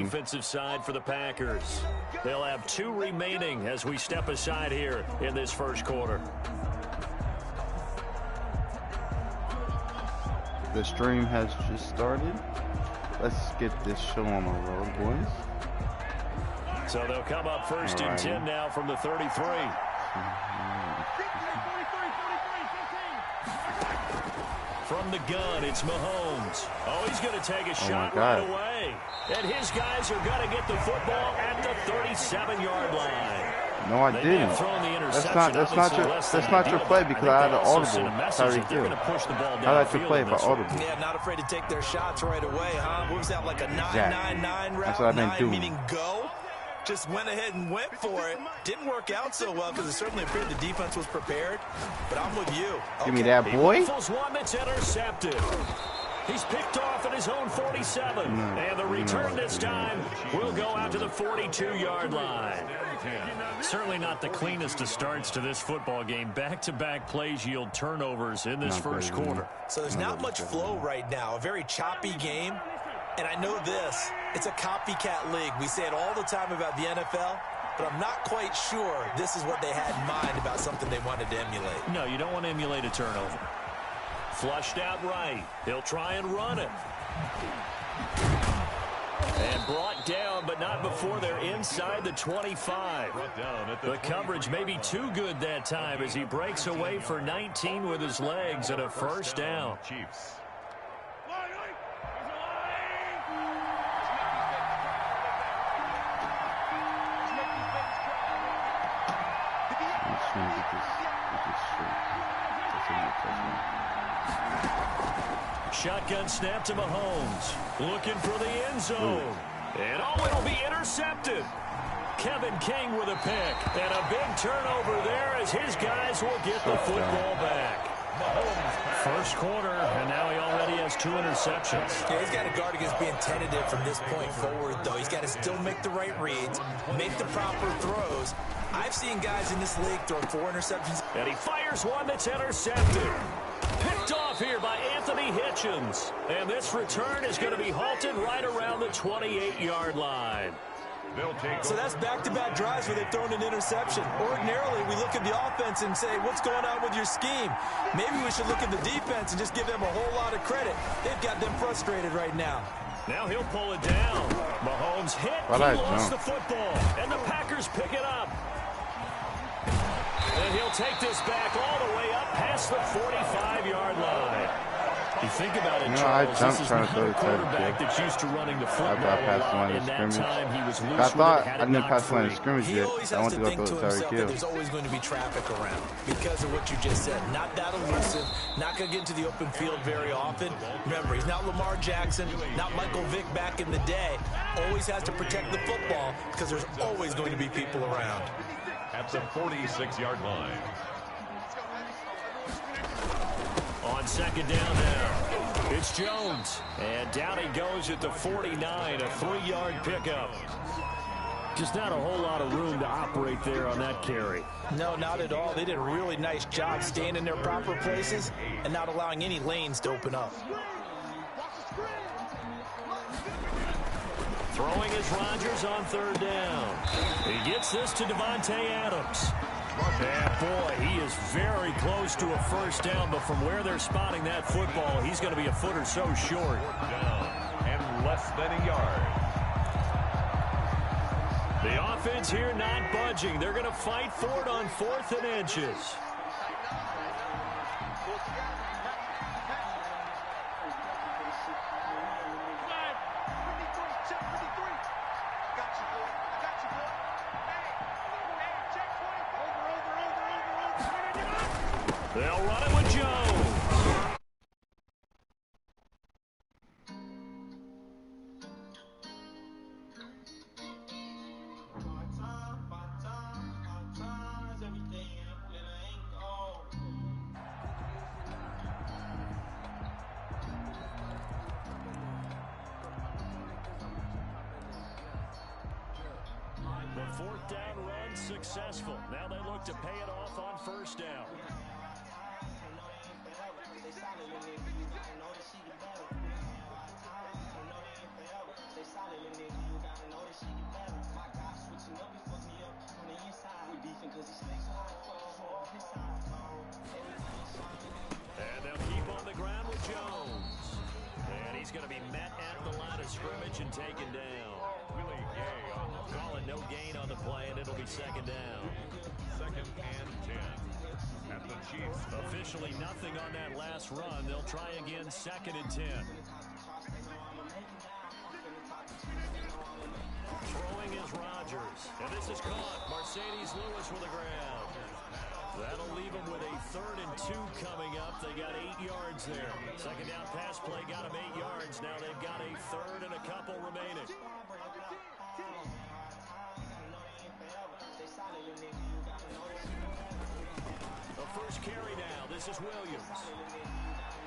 defensive side for the Packers. They'll have 2 remaining as we step aside here in this first quarter. The stream has just started. Let's get this show on the road, boys. So they'll come up first and 10 now from the 33. From the gun, it's Mahomes. Oh, he's going to take a shot right away. And his guys are going to get the football at the 37-yard line. No, I didn't. That's not your play because I had an audible. Tyreek Hill. I like to play if I audible. Yeah, not afraid to take their shots right away, huh? What was that, like a 9-9-9 route? That's what I've been doing. Meaning go? Just went ahead and went for it. Didn't work out so well because it certainly appeared the defense was prepared. But I'm with you. Okay. Give me that, boy. One that's intercepted. He's picked off at his own 47. And the return this time will go out to the 42-yard line. Certainly not the cleanest of starts to this football game. Back-to-back plays yield turnovers in this first quarter. So there's not much flow right now. A very choppy game. And I know this. It's a copycat league. We say it all the time about the NFL. But I'm not quite sure this is what they had in mind about something they wanted to emulate. No, you don't want to emulate a turnover. Flushed out right. He'll try and run it. And brought down, but not before they're inside the 25. The coverage may be too good that time as he breaks away for 19 with his legs and a first down. Shotgun snap to Mahomes. Looking for the end zone. And oh, it'll be intercepted. Kevin King with a pick. And a big turnover there as his guys will get the football back. First quarter, and now he already has 2 interceptions. Yeah, he's got to guard against being tentative from this point forward, though. He's got to still make the right reads, make the proper throws. I've seen guys in this league throw 4 interceptions. And he fires one that's intercepted. Picked off here by Anthony Hitchens. And this return is going to be halted right around the 28-yard line. So that's back-to-back drives where they've thrown an interception. Ordinarily, we look at the offense and say, what's going on with your scheme? Maybe we should look at the defense and just give them a whole lot of credit. They've got them frustrated right now. Now he'll pull it down. Mahomes hit. He lost the football. And the Packers pick it up. And he'll take this back all the way up past the 45-yard line. You think about it, Charles, this is not a quarterback that's used to running the football. In that time, he was loose. I thought I didn't pass the line of scrimmage yet. I want to go through Tyreek Hill. There's always going to be traffic around because of what you just said. Not that elusive, not going to get into the open field very often. Remember, he's not Lamar Jackson, not Michael Vick back in the day. Always has to protect the football because there's always going to be people around. At the 46-yard line. On second down now, it's Jones. And down he goes at the 49, a 3-yard pickup. Just not a whole lot of room to operate there on that carry. No, not at all. They did a really nice job staying in their proper places and not allowing any lanes to open up. Throwing is Rodgers on third down. He gets this to Devontae Adams. And boy, he is very close to a first down, but from where they're spotting that football, he's going to be a foot or so short. Down and less than a yard. The offense here not budging. They're going to fight for it on 4th and inches. They'll run it with Jones. The 4th down run successful. Now they look to pay it off on first down. going to be met at the line of scrimmage and taken down. Call it no gain on the play, and it'll be second down. 2nd and 10. At the Chiefs. Officially nothing on that last run. They'll try again, 2nd and 10. Throwing is Rodgers. And this is caught. Mercedes Lewis with the ground. That'll leave them with a 3rd and 2 coming up. They got 8 yards there. Second down pass play got them 8 yards. Now they've got a 3rd and a couple remaining. The first carry now. This is Williams.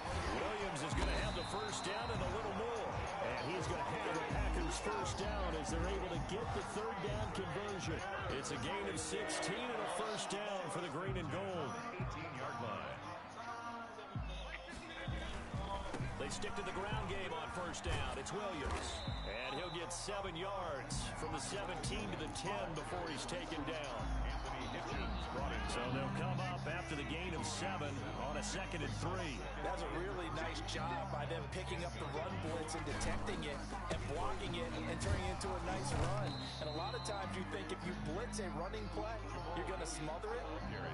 Williams is going to have the first down and a little more. And he's going to have the Packers first down as they're able to get the 3rd down conversion. It's a gain of 16 and a first down for the green and gold. 18-yard line. They stick to the ground game on first down. It's Williams. And he'll get 7 yards from the 17 to the 10 before he's taken down. So they'll come up after the gain of 7 on a 2nd and 3. That's a really nice job by them picking up the run blitz and detecting it and blocking it and turning it into a nice run. And a lot of times you think if you blitz a running play, you're going to smother it.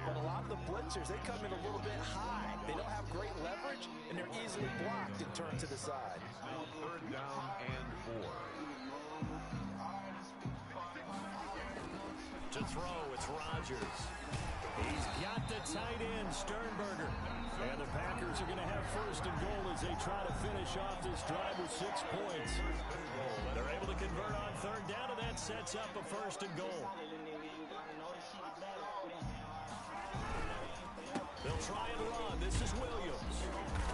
But a lot of the blitzers, they come in a little bit high. They don't have great leverage, and they're easily blocked and turned to the side. 3rd down and 4. To throw, it's Rodgers. He's got the tight end, Sternberger. And the Packers are going to have 1st and goal as they try to finish off this drive with 6 points. They're able to convert on 3rd down, and that sets up a 1st and goal. They'll try and run. This is Williams.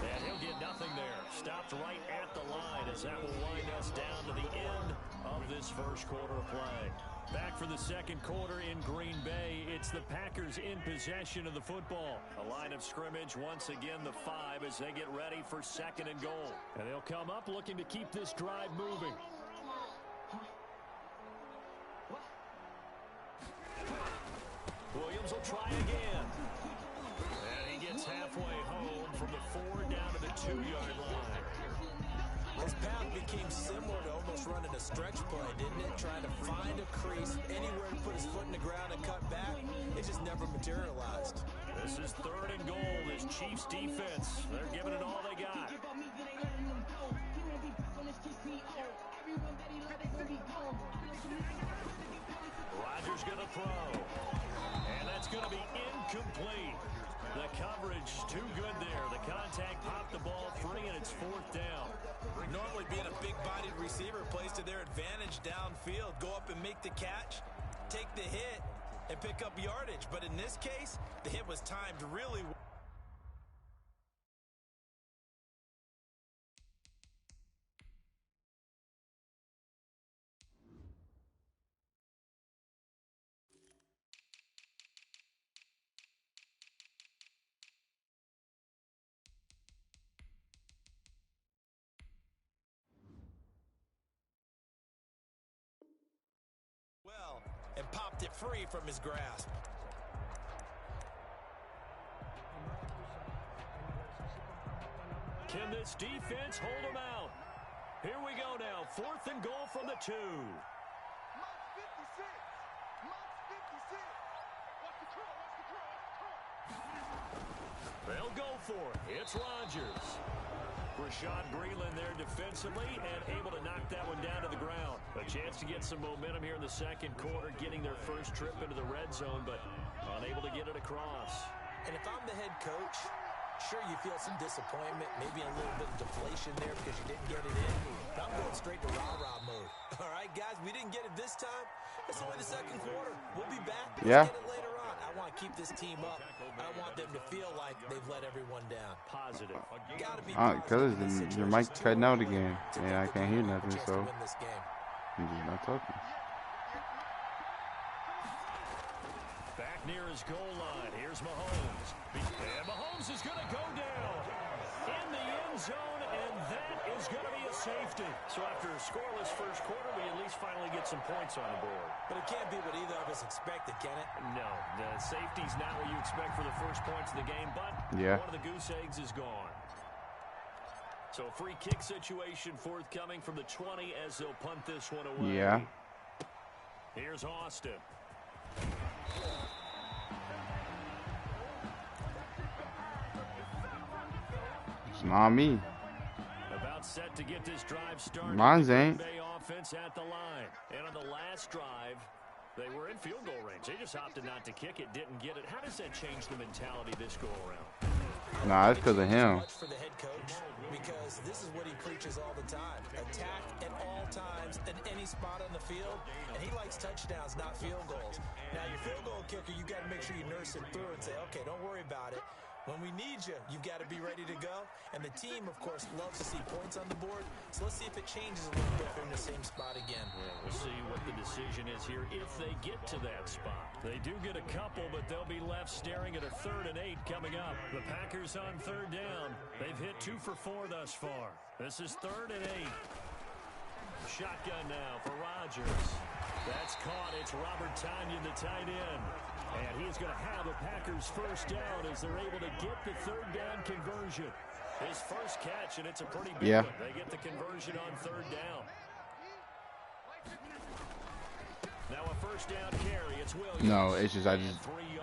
And he'll get nothing there. Stopped right at the line as that will wind us down to the end of this first quarter of play. Back for the second quarter in Green Bay. It's the Packers in possession of the football. A line of scrimmage, once again the 5 as they get ready for 2nd and goal. And they'll come up looking to keep this drive moving. Williams will try again. And he gets halfway home from the 4 down to the 2-yard line. His path became similar to almost running a stretch play, didn't it? Trying to find a crease, anywhere to put his foot in the ground and cut back. It just never materialized. This is 3rd and goal. This Chiefs defense, they're giving it all they got. Rodgers going to throw. And that's going to be incomplete. The coverage too good there. The contact popped the ball free, and it's 4th down. Normally being a big-bodied receiver plays to their advantage downfield. Go up and make the catch, take the hit, and pick up yardage. But in this case, the hit was timed really well. And popped it free from his grasp. Can this defense hold him out? Here we go now. 4th and goal from the 2. They'll go for it. It's Rodgers. Rashad Breeland there defensively and able to knock that one down to the ground. A chance to get some momentum here in the second quarter, getting their first trip into the red zone, but unable to get it across. And if I'm the head coach, sure you feel some disappointment, maybe a little bit of deflation there because you didn't get it in. But I'm going straight to rah-rah mode. All right, guys, we didn't get it this time. That's only the second quarter. We'll be back. Let's get it later on. I want to keep this team up. I don't want them to feel like they've let everyone down. Positive. Because your mic cutting out again, and I can't hear nothing, so I'm just not talking. Back near his goal line. Here's Mahomes. And Mahomes is going to go down in the end zone, and that is going to be a safety. So after a scoreless first quarter, we at least finally get some points on the board. But it can't be what either of us expected, can it? No, the safety's not what you expect for the first points of the game, but one of the goose eggs is gone. So a free kick situation forthcoming from the 20 as they'll punt this one away. Yeah. Here's Austin. It's not me. About set to get this drive started. Mine's ain't. Bay offense at the line. And on the last drive, they were in field goal range. They just opted not to kick it, didn't get it. How does that change the mentality this go around? Nah, it's because of him. For the head coach, because this is what he preaches all the time. Attack at all times in any spot on the field, and he likes touchdowns, not field goals. Now, your field goal kicker, you got to make sure you nurse it through and say, okay, don't worry about it. When we need you, you've got to be ready to go. And the team, of course, loves to see points on the board. So let's see if it changes a little bit if they're in the same spot again. Yeah, we'll see what the decision is here if they get to that spot. They do get a couple, but they'll be left staring at a 3rd and 8 coming up. The Packers on 3rd down. They've hit 2 for 4 thus far. This is 3rd and 8. Shotgun now for Rodgers. That's caught. It's Robert Tonyan, the tight end. And he's going to have the Packers first down as they're able to get the 3rd down conversion. His first catch, and it's a pretty big one. They get the conversion on 3rd down. Now a first down carry. It's Williams. No, it's just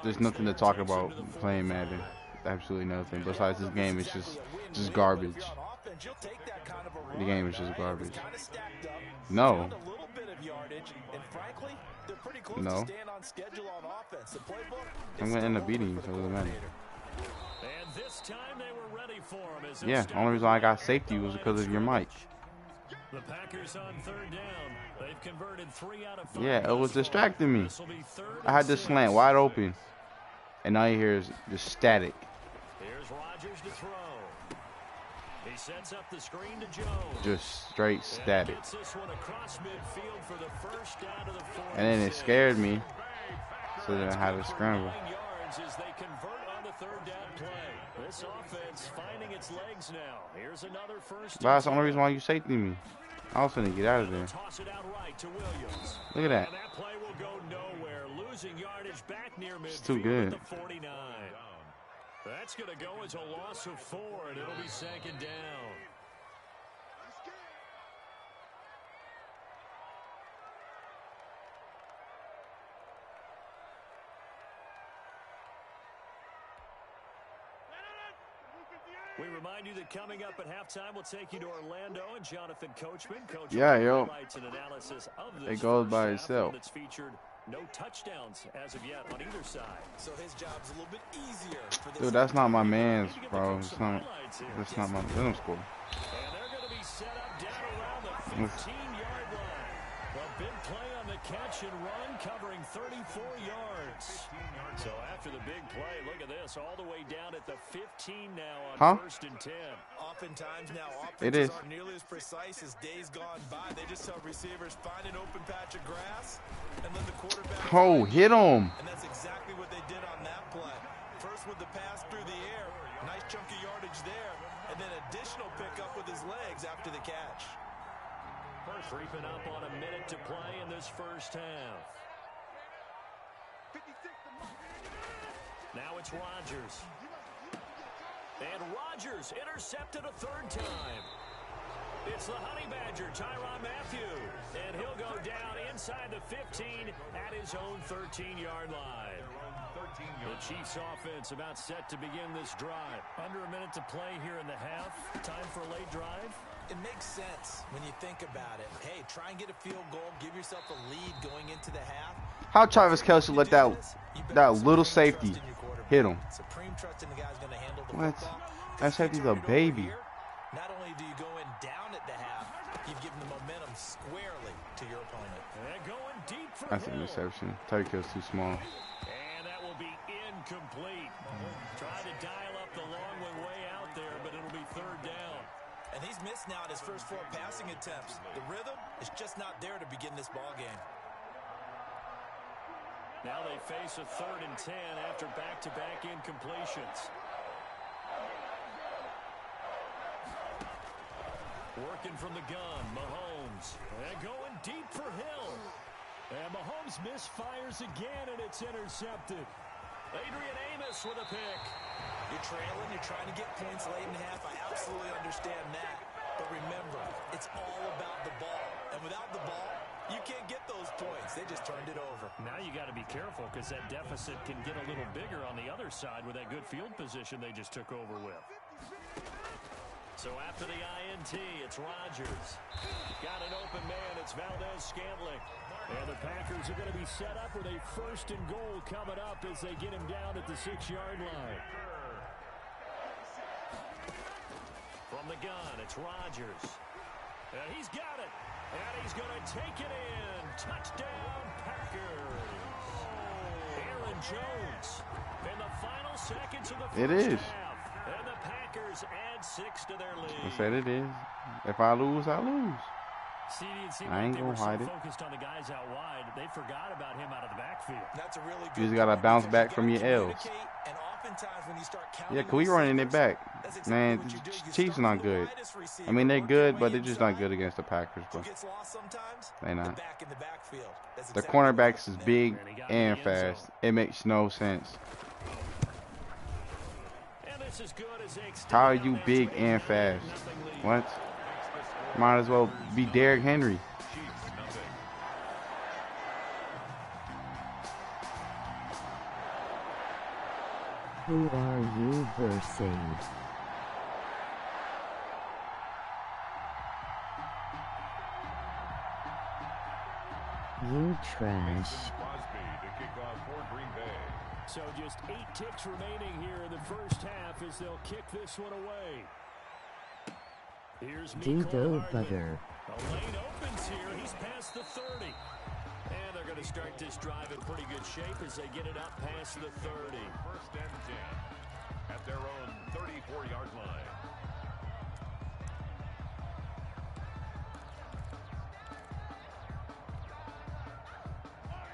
there's nothing to talk about playing Madden. Absolutely nothing. Besides this game, it's just garbage. The game is just garbage. No. No. I'm gonna end up beating you, so it doesn't matter. And this time they were ready for him as Yeah, the only reason I got safety was because of your mic. The Packers on 3rd down. They've converted 3 out of 5. Yeah, it was distracting me. I had this slant wide open, and all you hear is just static. Here's Rodgers to throw. He sets up the screen to Jones. Just straight static. Gets this one across midfield for the first down to the 46. And then it scared me, so then I had to scramble. 9 yards as they convert on the 3rd down play. This offense finding its legs now. Here's another first. But that's the only reason why you safety me. I was finna get out of there. Toss it out right to Williams. Look at that. And that play will go nowhere. Losing yardage back near midfield. It's too good. At the 49. That's going to go as a loss of 4, and it'll be 2nd down. We remind you that coming up at halftime, we'll take you to Orlando and Jonathan Coachman. Coach, yeah, yo. highlights and analysis of this it goes by half, itself. It's featured no touchdowns as of yet on either side. So his job's a little bit easier for this. Dude, that's not my man's, bro. It's not. That's not my film score. And they're going to be set up down around the 15-yard line. A big play on the catch and run, covering 34 yards. So after the big play, look at this, all the way down at the 15 now on 1st and 10. Oftentimes now, it is. Aren't nearly as precise as days gone by. They just tell receivers find an open patch of grass and let the quarterback. Oh, hit him. And that's exactly what they did on that play. First with the pass through the air, nice chunky yardage there, and then additional pickup with his legs after the catch. Creeping up on a minute to play in this first half. Now it's Rodgers. And Rodgers intercepted a 3rd time. It's the Honey Badger, Tyrann Mathieu. And he'll go down inside the 15 at his own 13-yard line. The Chiefs offense about set to begin this drive. Under a minute to play here in the half. Time for a late drive. It makes sense when you think about it. Hey, try and get a field goal. Give yourself a lead going into the half. How Travis Kelce let that little safety hit him? Supreme trust in the guy's going to handle the What? football. That safety's a baby. Not only do you go in down at the half, you've given the momentum squarely to your opponent. And going deep for That's an interception. Tyreek Hill's too small. And that will be incomplete. Try to dial up the long one way out there, but it'll be 3rd down. And he's missed now at his first 4 passing attempts. The rhythm is just not there to begin this ball game. Now they face a 3rd and 10 after back-to-back incompletions. Working from the gun, Mahomes. And going deep for Hill. And Mahomes misfires again, and it's intercepted. Adrian Amos with a pick. You're trailing, you're trying to get points late in half. I absolutely understand that. But remember, it's all about the ball. And without the ball, you can't get those points. They just turned it over. Now you got to be careful because that deficit can get a little bigger on the other side with that good field position they just took over with. So after the INT, it's Rodgers. Got an open man. It's Valdez-Scantling. And the Packers are going to be set up with a 1st and goal coming up as they get him down at the 6-yard line. From the gun, it's Rodgers. And he's got it. And he's going to take it in. Touchdown, Packers. Aaron Jones in the final seconds of the first half. And the Packers add 6 to their lead. I said it is. If I lose, I lose. I ain't gonna hide it. Focused on the guys out wide, they forgot about him out of the backfield. That's a really good. You just gotta bounce back from your L's. And oftentimes when you start Yeah, cause we running it back. Man, Chiefs not good. I mean, they're good, but they're just not good against the Packers, bro. They not. The cornerbacks is big and fast. It makes no sense. How are you big and fast? What? Might as well be Derrick Henry. Who are you versing? You trash. So just 8 ticks remaining here in the first half as they'll kick this one away. Here's Dudo Bugger. The lane opens here. He's past the 30. And they're going to start this drive in pretty good shape as they get it up past the 30. 1st and 10 at their own 34-yard line.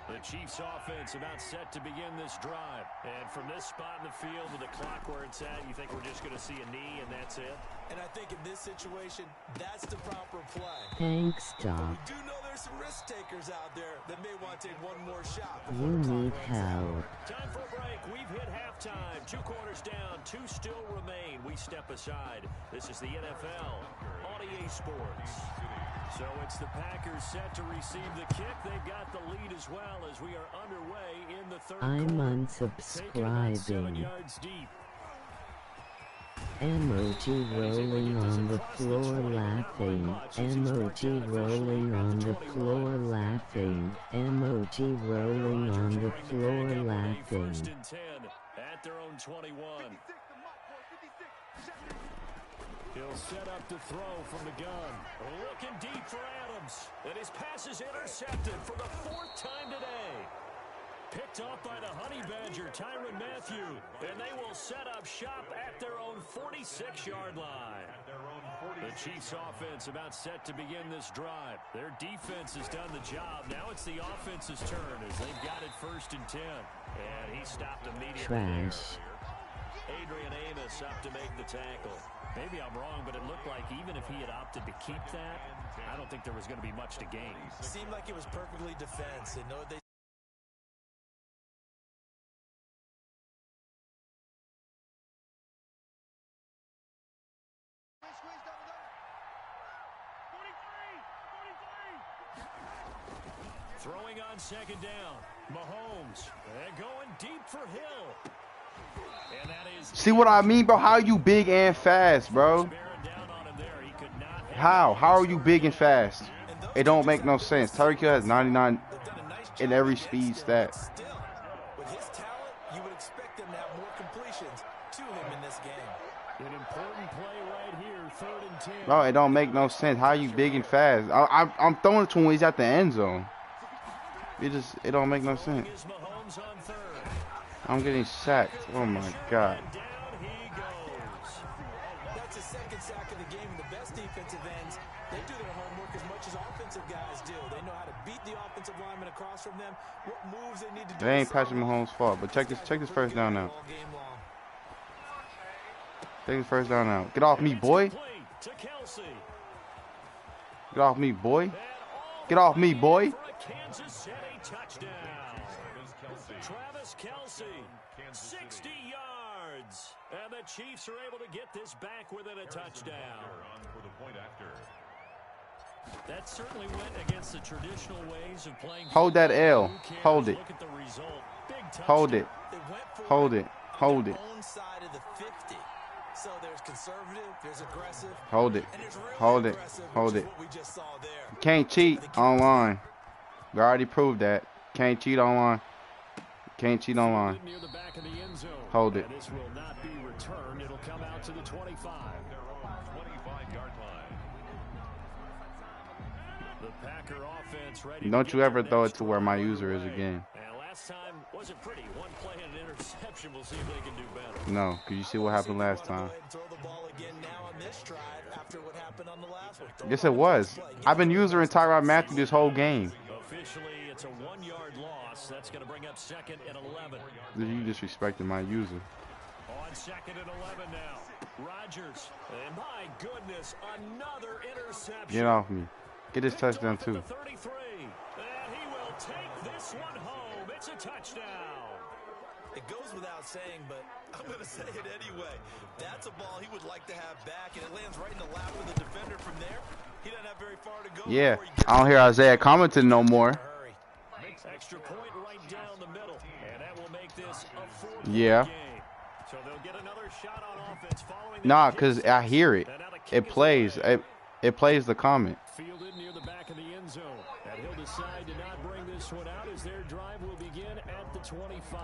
The Chiefs offense about set to begin this drive. And from this spot in the field with the clock where it's at, you think we're just going to see a knee and that's it? And I think in this situation, that's the proper play. Thanks, Doc. We do know there's some risk takers out there that may want to take one more shot. You need help. Time for a break. We've hit halftime. 2 quarters down. 2 still remain. We step aside. This is the NFL on EA Sports. So it's the Packers set to receive the kick. They've got the lead as well as we are underway in the 3rd I'm quarter. unsubscribing. Deep. Emoji rolling on the floor laughing. Emoji rolling on the floor laughing. Emoji rolling on the floor laughing. 1st and 10 at their own 21. He'll set up to throw from the gun. Looking deep for Adams. And his pass is intercepted for the 4th time today. Picked off by the Honey Badger, Tyrann Mathieu. And they will set up shop at their own 46-yard line. The Chiefs offense about set to begin this drive. Their defense has done the job. Now it's the offense's turn as they've got it 1st and 10. And he stopped immediately. Trash. Adrian Amos up to make the tackle. Maybe I'm wrong, but it looked like even if he had opted to keep that, I don't think there was going to be much to gain. Seemed like it was perfectly defensive. No, they Throwing on 2nd down. Mahomes. And going deep for Hill. And that is... See what I mean, bro? How are you big and fast, bro? How? How are you big and fast? It don't make no sense. Tyreek Hill has 99 in every speed stat. With his talent, you would expect them to have more completions to him in this game. An important play right here, 3rd and 10. Bro, it don't make no sense. How are you big and fast? I'm throwing it to him when he's at the end zone. It don't make no sense. I'm getting sacked. Oh my God. That's his 2nd sack of the game. The best defensive ends, they do their homework as much as offensive guys do. They know how to beat the offensive lineman across from them, what moves they need to do. That ain't Patrick Mahomes' fault, but check this 1st down now. Take this 1st down now. Get off me, boy. Get off me, boy. Get off me, boy. Kansas City touchdown. Travis Kelce Kansas 60 City. yards. And the Chiefs are able to get this back within a touchdown. On for the point after. That certainly went against the traditional ways of playing. Hold that L. Hold it. Look at the result. Big Hold it. They went for Hold it. Hold it. own side of the 50. So there's conservative, there's aggressive, Hold it. and there's really Hold it. aggressive, Hold which it. is what we just saw there. Can't cheat online. We already proved that. Can't cheat online. Can't cheat online. Near the back of the end zone. Hold it. And this will not be returned. It'll come out to the 25. Their own 25-yard line. The Packer offense ready. Don't to you get ever their throw it next to where my drive user is underway. again. And last time wasn't pretty. One play and an interception. We'll see if they can do better. No, because you see what happened last time. Throw the ball again now on this drive after what happened on the last one. Yes, it was. I've been using Tyrod Matthew this whole game. Officially, it's a 1-yard loss. That's going to bring up 2nd and 11. You disrespected my user. On 2nd and 11 now. Rodgers. And my goodness, another interception. Get off me. Get his touchdown too. 33. And he will take this one home. It's a touchdown. It goes without saying, but I'm going to say it anyway. That's a ball he would like to have back, and it lands right in the lap of the defender from there. He doesn't have very far to go. Yeah, I don't hear Isaiah commenting no more. Extra point right down the middle, and that will make this a 4-point Yeah. game. So they'll get another shot on offense following. Nah, because I hear it. It plays. It plays the comment. Fielded near the back of the end zone. And he'll decide to not bring this one out as their drive will begin at the 25.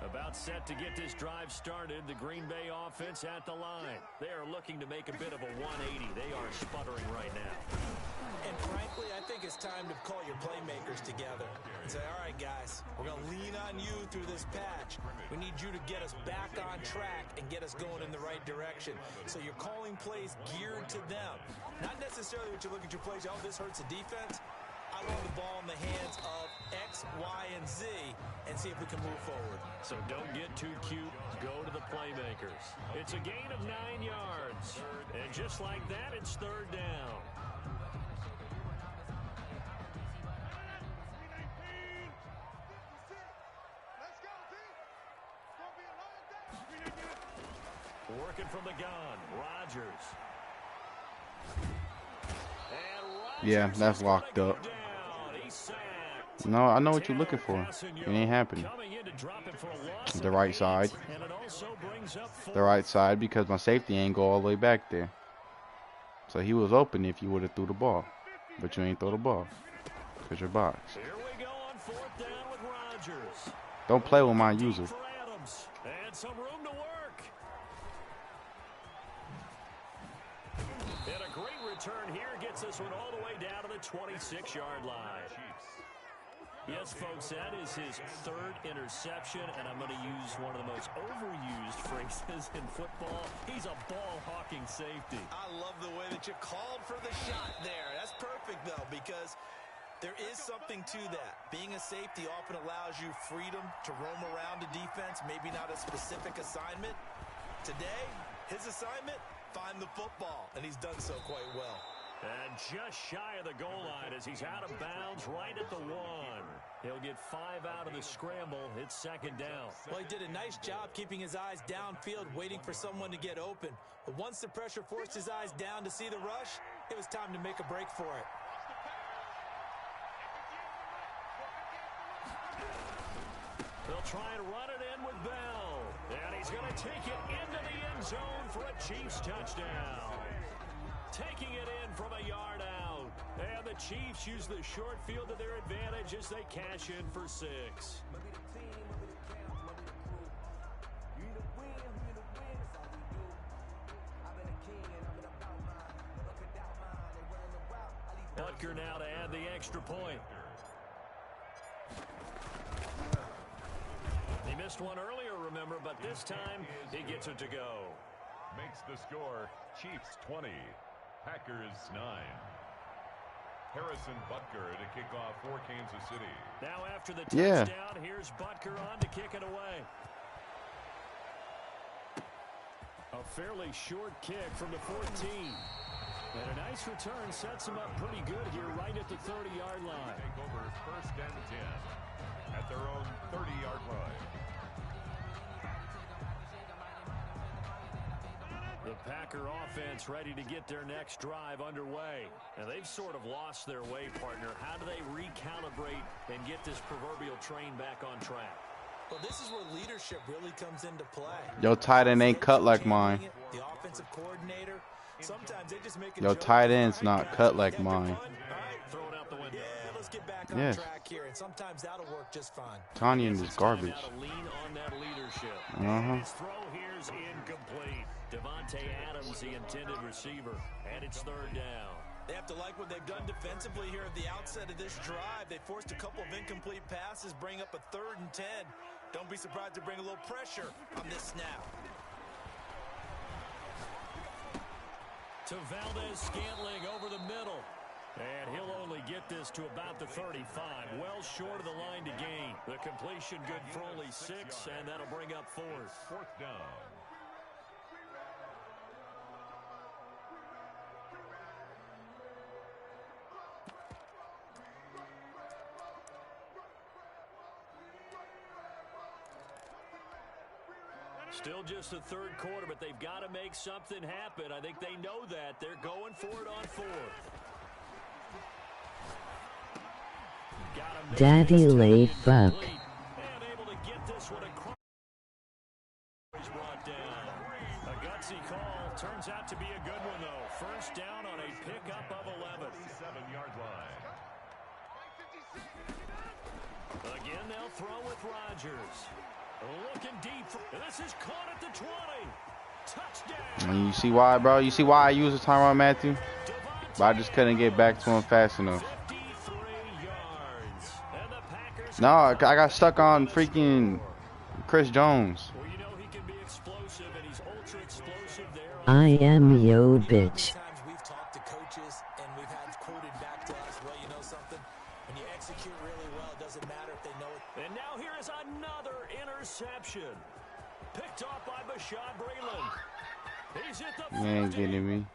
About set to get this drive started. The Green Bay offense at the line. They are looking to make a bit of a 180. They are sputtering right now. And frankly, I think it's time to call your playmakers together and say, all right, guys, we're going to lean on you through this patch. We need you to get us back on track and get us going in the right direction. So you're calling plays geared to them. Not necessarily what you look at your plays, oh, this hurts the defense. I want the ball in the hands of X, Y, and Z and see if we can move forward. So don't get too cute. Go to the playmakers. It's a gain of 9 yards. And just like that, it's 3rd down. Working from the gun, Rodgers. Yeah, that's locked up. No, I know what you're looking for. It ain't happening. The right side. The right side because my safety ain't go all the way back there. So he was open if you would have threw the ball. But you ain't throw the ball. Because you're boxed. Here we go on 4th down with Rodgers. Don't play with my user. And some room to work. And a great return here gets this one all the way down to the 26-yard line. Yes, folks, that is his 3rd interception, and I'm going to use one of the most overused phrases in football. He's a ball-hawking safety. I love the way that you called for the shot there. That's perfect, though, because there is something to that. Being a safety often allows you freedom to roam around the defense, maybe not a specific assignment. Today, his assignment, find the football, and he's done so quite well. And just shy of the goal line as he's out of bounds right at the 1. He'll get 5 out of the scramble. It's 2nd down. Well, he did a nice job keeping his eyes downfield, waiting for someone to get open. But once the pressure forced his eyes down to see the rush, it was time to make a break for it. They'll try and run it in with Bell. And he's going to take it into the end zone for a Chiefs touchdown. Taking it in from a yard out. And the Chiefs use the short field to their advantage as they cash in for 6. Butker now to add the extra point. He missed one earlier, remember, but this time he gets it to go. Makes the score Chiefs 20, Packers 9. Harrison Butker to kick off for Kansas City. Now after the touchdown, here's Butker on to kick it away. A fairly short kick from the 14. And a nice return sets him up pretty good here right at the the 30-yard line. Take over 1st and 10 at their own 30-yard line. The Packer offense ready to get their next drive underway. And they've sort of lost their way, partner. How do they recalibrate and get this proverbial train back on track? Well, this is where leadership really comes into play. Yo, tight end ain't cut like mine. The offensive coordinator, sometimes they just make a Yo, tight end's not cut like mine. Throw it out the window. Yeah, let's get back on Yes. track here, and sometimes that'll work just fine. Tanyan is garbage. Now to lean on that leadership. Uh-huh. His throw here's incomplete. Devontae Adams, the intended receiver, and it's 3rd down. They have to like what they've done defensively here at the outset of this drive. They forced a couple of incomplete passes, bring up a 3rd and 10. Don't be surprised to bring a little pressure on this snap. To Valdez-Scantling over the middle. And he'll only get this to about the 35. Well short of the line to gain. The completion good for only 6, and that'll bring up 4th. 4th down. Still just the 3rd quarter, but they've got to make something happen. I think they know that. They're going for it on 4th. Daddy lay fuck. And able to get this one across. He's brought down. A gutsy call. Turns out to be a good one, though. 1st down on a pickup of 11. 7-yard line. Again, they'll throw with Rodgers. Looking deep. This is caught at the 20. Touchdown. And you see why, bro? You see why I use the Tyrann Mathieu? But I just couldn't get back to him fast enough. 53 yards. And the Packers. No, I got stuck on freaking Chris Jones. Well, you know he can be explosive, and he's ultra explosive there. I am yo bitch. Times we've talked to coaches, and we've had quoted back to us, well, you know something? When you execute really well, it doesn't matter if they know it. And now here is another interception. Picked off by Bashaud Breeland. He's hit the 50, You ain't getting me.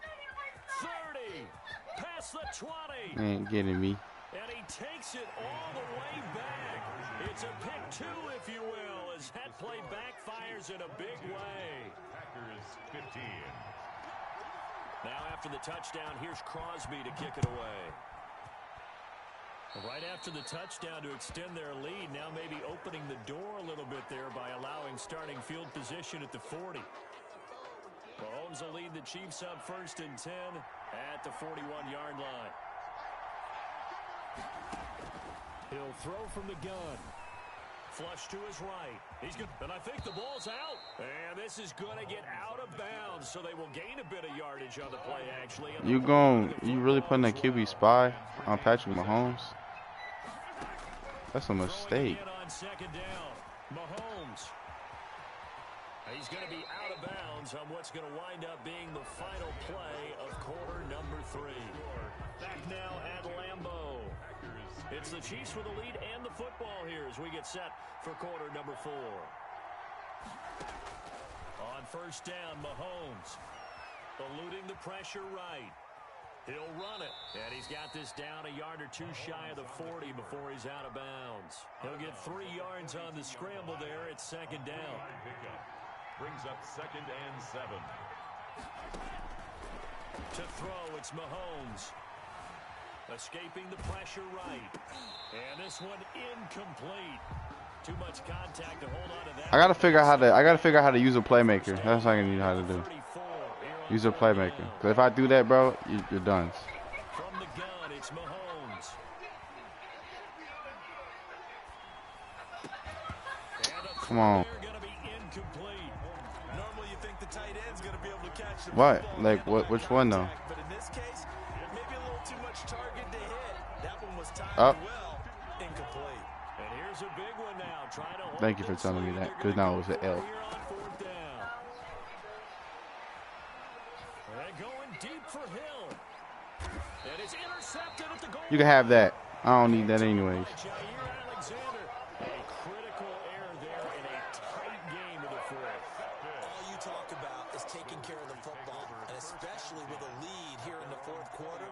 30, past the 20. You ain't getting me. And he takes it all the way back. It's a pick 2, if you will, as that play backfires in a big way. Packers 15. Now after the touchdown, here's Crosby to kick it away. Right after the touchdown to extend their lead, now maybe opening the door a little bit there by allowing starting field position at the 40. Mahomes will lead the Chiefs up 1st and 10 at the 41-yard line. He'll throw from the gun. Flush to his right. He's good. And I think the ball's out. And this is going to get out of bounds, so they will gain a bit of yardage on the play, actually. You really putting a QB spy on Patrick Mahomes? That's a mistake. On 2nd down, Mahomes. He's going to be out of bounds on what's going to wind up being the final play of quarter number 3. Back now at Lambeau. It's the Chiefs with the lead and the football here as we get set for quarter number 4. On 1st down, Mahomes eluding the pressure right. He'll run it, and he's got this down a yard or 2 shy of the 40 before he's out of bounds. He'll get 3 yards on the scramble there at 2nd down. Brings up 2nd and 7. To throw, it's Mahomes. Escaping the pressure right. And this one incomplete. Too much contact to hold on to that. I gotta figure out how to use a playmaker. That's what I need how to do. Use a playmaker. Cause if I do that, bro, you're done. From the gun, it's Mahomes. Come on. Gonna be incomplete. Normally you think the tight end's going to be able to catch the What? football Like, without which one, though? contact, but in this case, maybe a little too much target to hit. That one was timed Up. well. Incomplete. And here's a big one now. Trying to hold Thank you for this telling me lead. that, They're 'cause gonna now it was go an for L. here on 4th down. They're going deep for Hill. And it's intercepted at the goal. You can have that. I don't need that anyways. Jair Alexander. A critical error there in a tight game of the 4th. All you talk about is taking care of the football, and especially with a lead here in the 4th quarter.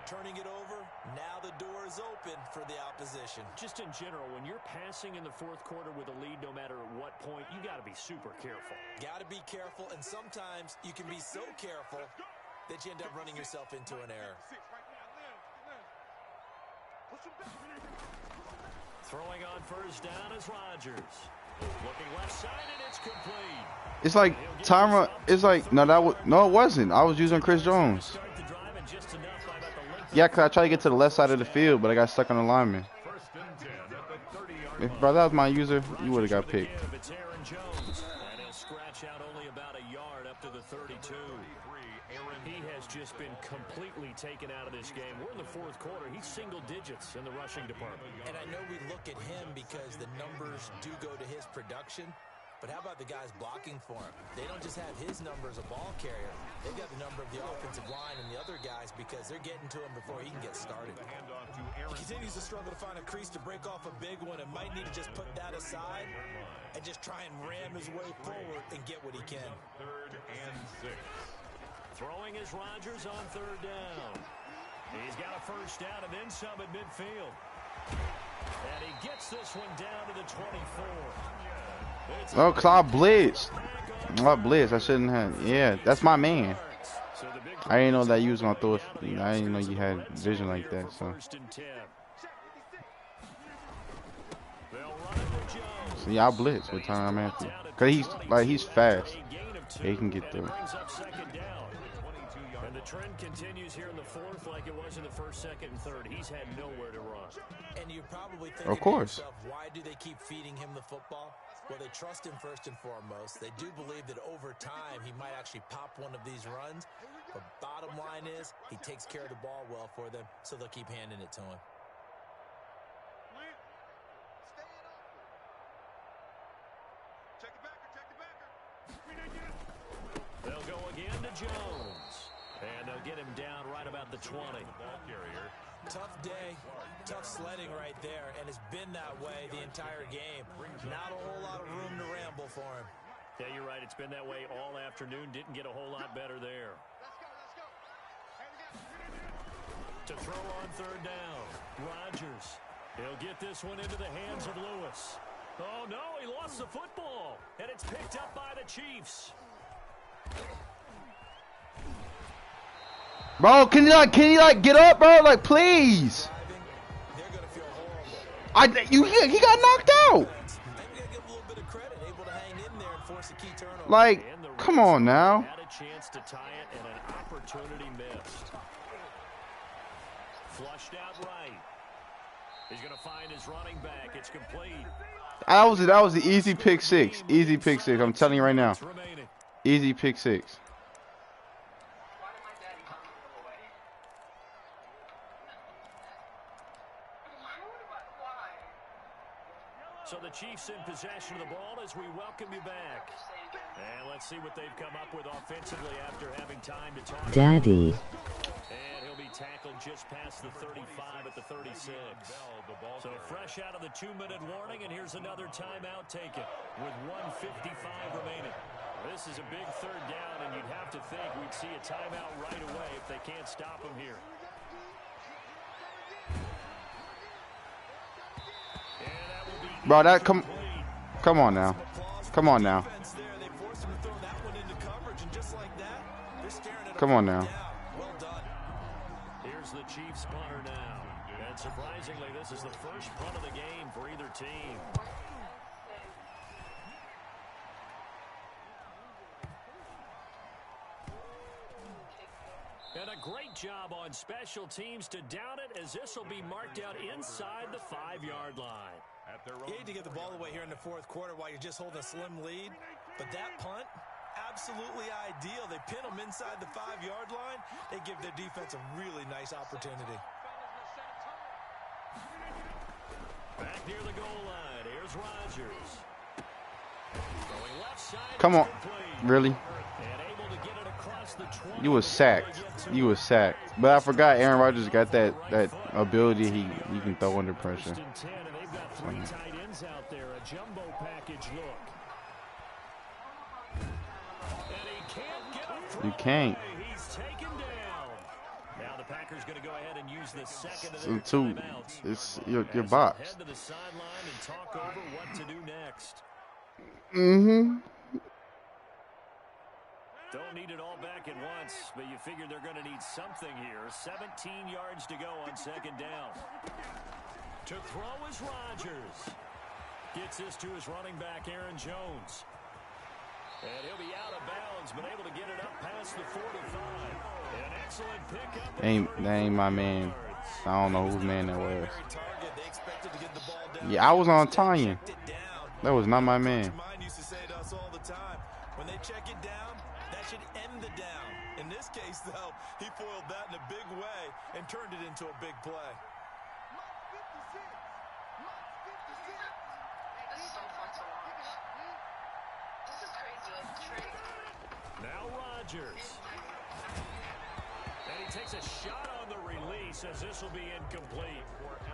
Turning it over, now the door is open for the opposition. Just in general, when you're passing in the fourth quarter with a lead, no matter at what point, you got to be super careful. Got to be careful, and sometimes you can be so careful that you end up running yourself into an error. Throwing on first down is Rodgers. Looking left side, and it's complete. It's like timer. It's like no, it wasn't. I was using Chris Jones. Yeah, cause I tried to get to the left side of the field, but I got stuck on the lineman. If bro, that was my user, you would have got picked. It's Aaron Jones, and he'll scratch out only about a yard up to the 32. He has just been completely taken out of this game. We're in the fourth quarter. He's single digits in the rushing department. And I know we look at him because the numbers do go to his production, but how about the guys blocking for him? They don't just have his number as a ball carrier. They've got the number of the offensive line and the other guys because they're getting to him before he can get started. He continues to struggle to find a crease to break off a big one and might need to just put that aside and just try and ram his way forward and get what he can. 3rd and 6. Throwing is Rodgers on third down. He's got a first down and then some at midfield. And he gets this one down to the 24. Oh, cause I blitzed. I blitzed. I shouldn't have. Yeah, that's my man. I didn't know that you was gonna throw it. I didn't know you had vision like that. So yeah, I blitz with Tyrann Mathieu. Cause he's fast. He can get through. And the trend continues here in the fourth like it was in the first, second, and third. He's had nowhere to run. And you're probably thinking of course. to yourself, why do they keep feeding him the football? Well, they trust him first and foremost. They do believe that over time he might actually pop one of these runs. But bottom line is he takes care of the ball well for them, so they'll keep handing it to him. They'll go again to Jones. And they'll get him down right about the 20. Tough day, tough sledding right there, and it's been that way the entire game. Not a whole lot of room to ramble for him. Yeah, you're right. It's been that way all afternoon. Didn't get a whole lot better there. To throw on third down, Rodgers. He'll get this one into the hands of Lewis. Oh, no, he lost the football, and it's picked up by the Chiefs. Bro, can you get up, bro? Like, please. He got knocked out. Like, come on now. Had a chance to tie it, and an opportunity missed. Flushed out right. He's going to find his running back. It's complete. That was the easy pick six. Easy pick six. I'm telling you right now. Easy pick six. So the Chiefs in possession of the ball as we welcome you back. And let's see what they've come up with offensively after having time to talk. Daddy. And he'll be tackled just past the 35 at the 36. So fresh out of the 2-minute warning, and here's another timeout taken with 1:55 remaining. This is a big third down, and you'd have to think we'd see a timeout right away if they can't stop him here. Bro, come on now. Come on now. Come on now. Here's the Chiefs punter now. And surprisingly, this is the first punt of the game for either team. And a great job on special teams to down it, as this will be marked out inside the 5-yard line. You hate to get the ball away here in the fourth quarter while you're just holding a slim lead, but that punt, absolutely ideal. They pin them inside the 5-yard line. They give their defense a really nice opportunity. Back near the goal line, here's Rodgers. Going left side. Come on. Really? You was sacked. You was sacked. But I forgot Aaron Rodgers got that ability he can throw under pressure. Three tight ends out there, a jumbo package look. And he can't get a throw. You can't. He's taken down. Now the Packers going to go ahead and use the second of So their two, timeouts. it's your As they'll box. head to the sideline and talk over what to do next. Don't need it all back at once, but you figure they're going to need something here. 17 yards to go on second down. To throw is Rodgers. Gets this to his running back, Aaron Jones. And he'll be out of bounds, but able to get it up past the 45. An excellent pickup. That ain't my man. I don't know whose man that was. Yeah, I was on Tanya. That was not my man. When they check it down, that should end the down. In this case, though, he foiled that in a big way and turned it into a big play. This is so fun to watch. This is crazy. Now Rodgers. And he takes a shot on the release as this will be incomplete.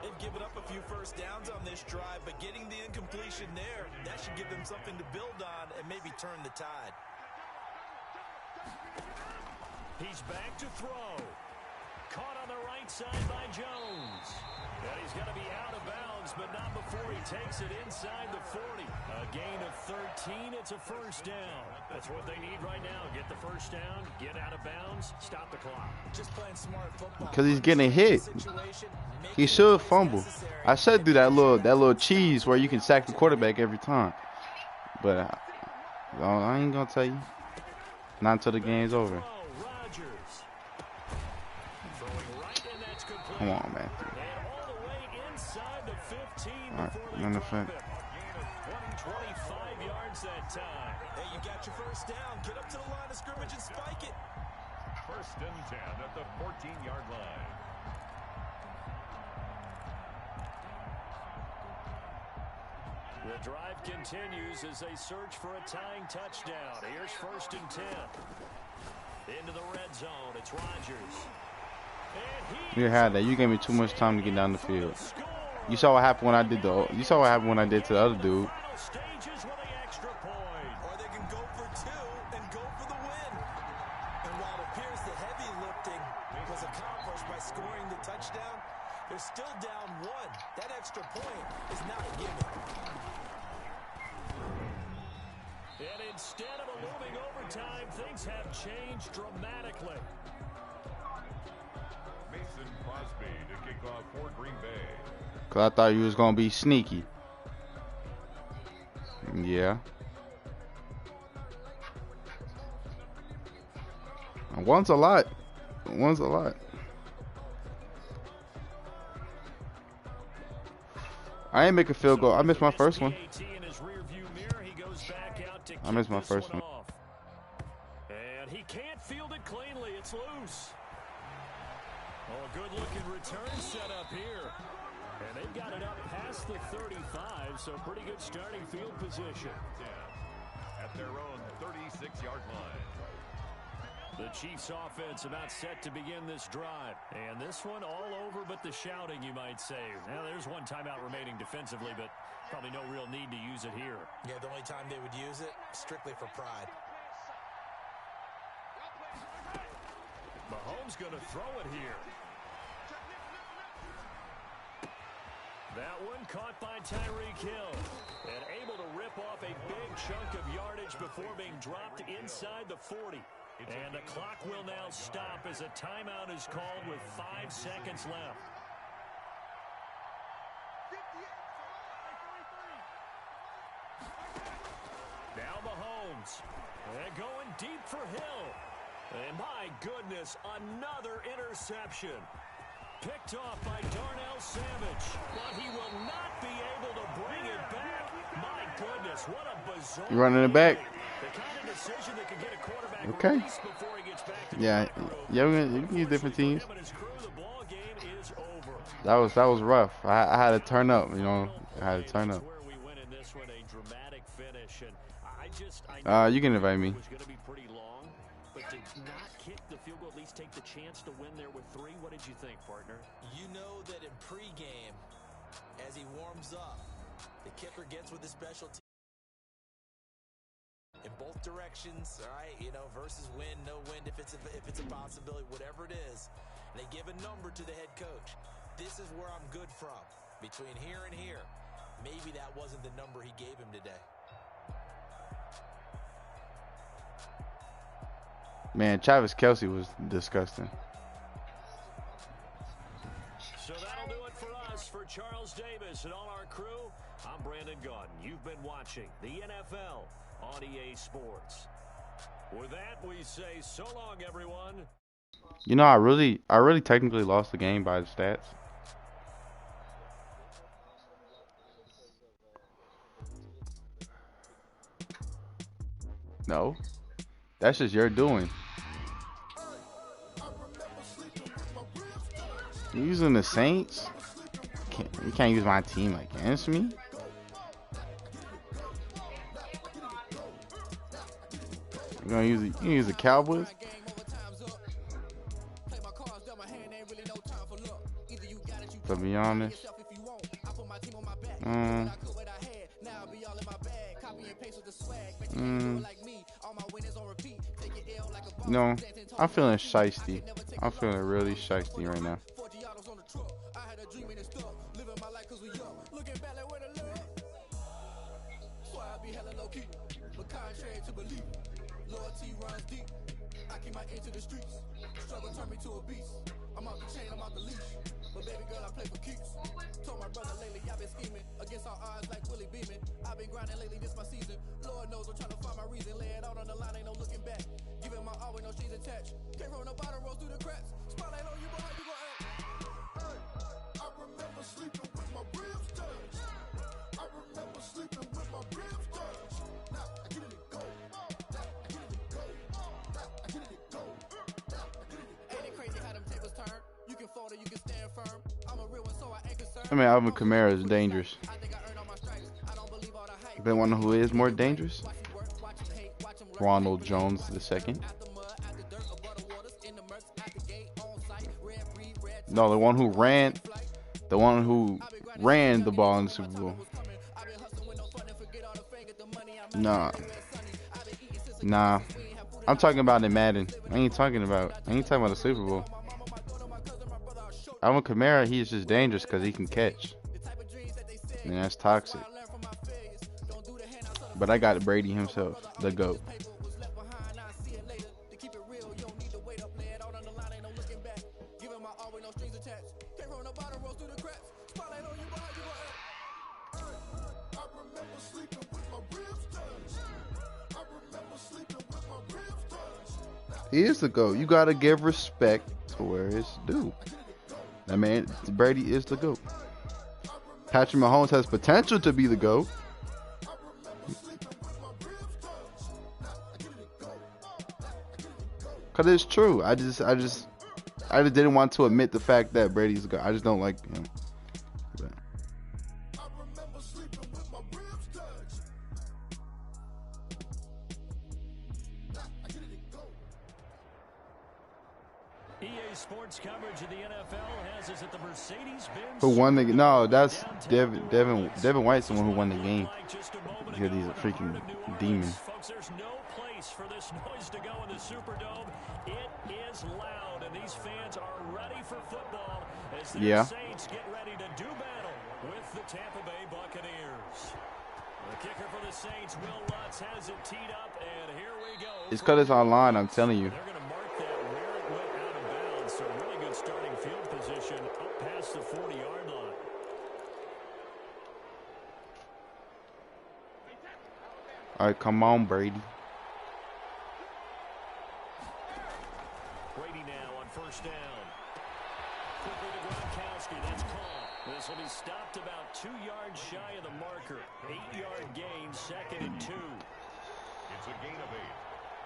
They've given up a few first downs on this drive, but getting the incompletion there, that should give them something to build on and maybe turn the tide. He's back to throw. Caught on the right side by Jones. And he's got to be out of bounds, but not before he takes it inside the 40. A gain of 13. It's a first down. That's what they need right now. Get the first down, get out of bounds, stop the clock. Just playing smart football. Because he's getting hit. He should fumble. I should do that little cheese where you can sack the quarterback every time. But I ain't going to tell you. Not until the game's over. Come on, man. All right, none effect. 25 yards that time. Hey, you got your first down. Get up to the line of scrimmage and spike it. First and 10 at the 14-yard line. The drive continues as they search for a tying touchdown. Here's first and 10. Into the red zone. It's Rodgers. You had that. You gave me too much time to get down the field. You saw what happened when I did You saw what happened when I did to the other dude. Or they can go for two and go for the win. And while it appears the heavy lifting was accomplished by scoring the touchdown, they're still down one. That extra point is not a gimme. And instead of a looming overtime, things have changed dramatically. Mason Crosby to kick off for Green Bay. Because I thought you was going to be sneaky. Yeah. One's a lot. One's a lot. I ain't make a field goal. I missed my first one. I missed my first one. And he can't field it cleanly. It's loose. Oh, a good-looking return set up here. And they've got it up past the 35, so pretty good starting field position. At their own 36-yard line. The Chiefs' offense about set to begin this drive. And this one all over but the shouting, you might say. Now, there's one timeout remaining defensively, but probably no real need to use it here. Yeah, the only time they would use it, strictly for pride. Mahomes going to throw it here. That one caught by Tyreek Hill. And able to rip off a big chunk of yardage before being dropped inside the 40. And the clock will now stop as a timeout is called with 5 seconds left. Now Mahomes. And going deep for Hill. And my goodness, another interception. Picked off by Darnell Savage. But he will not be able to bring it back. My goodness, what a bizarre. You running it back? The kind of decision that can get a quarterback okay. released before he gets back to yeah, you can use different teams. That was rough. I had to turn up, you know. I had to turn up. You can invite me. But to not kick the field goal, at least take the chance to win there with 3. What did you think, partner? You know that in pregame, as he warms up, the kicker gets with the special team. In both both directions, all right, you know, versus win, no win, if it's a possibility, whatever it is. They give a number to the head coach. This is where I'm good from. Between here and here, maybe that wasn't the number he gave him today. Man, Travis Kelce was disgusting. So that'll do it for us. For Charles Davis and all our crew, I'm Brandon Gaudin. You've been watching the NFL on EA Sports. With that, we say so long, everyone. You know, I really technically lost the game by the stats. No, that's just your doing. You using the Saints? You can't use my team against me. You gonna use the Cowboys? To be honest, no, I'm feeling shiesty. I'm feeling really shiesty right now. I'm out the chain, I'm out the leash. But baby girl, I play for keeps. Told my brother lately, I've been scheming against all odds like Willie Beeman. I've been grinding lately, this my season. Lord knows I'm trying to find my reason. Lay it out on the line, ain't no looking back. Giving my all with no strings attached. Came from the bottom, roll through the cracks. Spotlight on you, boy, how you gon' act? Hey, I remember sleeping with my ribs touched. I remember sleeping with my ribs touched. Now I get it go. Now I get it go. Now I get it go. Ain't it crazy how them tables turn? You can fold or you can stand firm. I'm a real one, so I ain't concerned. I mean, Alvin Kamara is dangerous. But want to know who is more dangerous? Ronald Jones II. No, the one who ran the ball in the Super Bowl. Nah. I'm talking about in Madden. I ain't talking about the Super Bowl. Alvin Kamara, he's just dangerous because he can catch. And that's toxic. But I got Brady himself, the GOAT. He is the GOAT. You gotta give respect to where it's due. That man, Brady is the GOAT. Patrick Mahomes has potential to be the GOAT. Cause it's true. I just didn't want to admit the fact that Brady's the GOAT. I just don't like him. But. EA Sports coverage of the NFL has us at the Mercedes-Benz. Who won the game? No, that's Devin White's the one who won the game. Because he's a freaking demon. Folks, there's no place for this noise to go in the Superdome. It is loud, and these fans are ready for football as the Saints get ready to do battle with the Tampa Bay Buccaneers. The kicker for the Saints, Will Lutz, has it teed up, and here we go. It's because it's online, I'm telling you. They're going to mark that where it went out of bounds, so really good starting field position up past the 40-yard line. All right, come on, Brady. Brady now on first down. Quickly to Gronkowski. That's caught. This will be stopped about 2 yards shy of the marker. 8-yard gain, 2nd and 2. It's a gain of 8.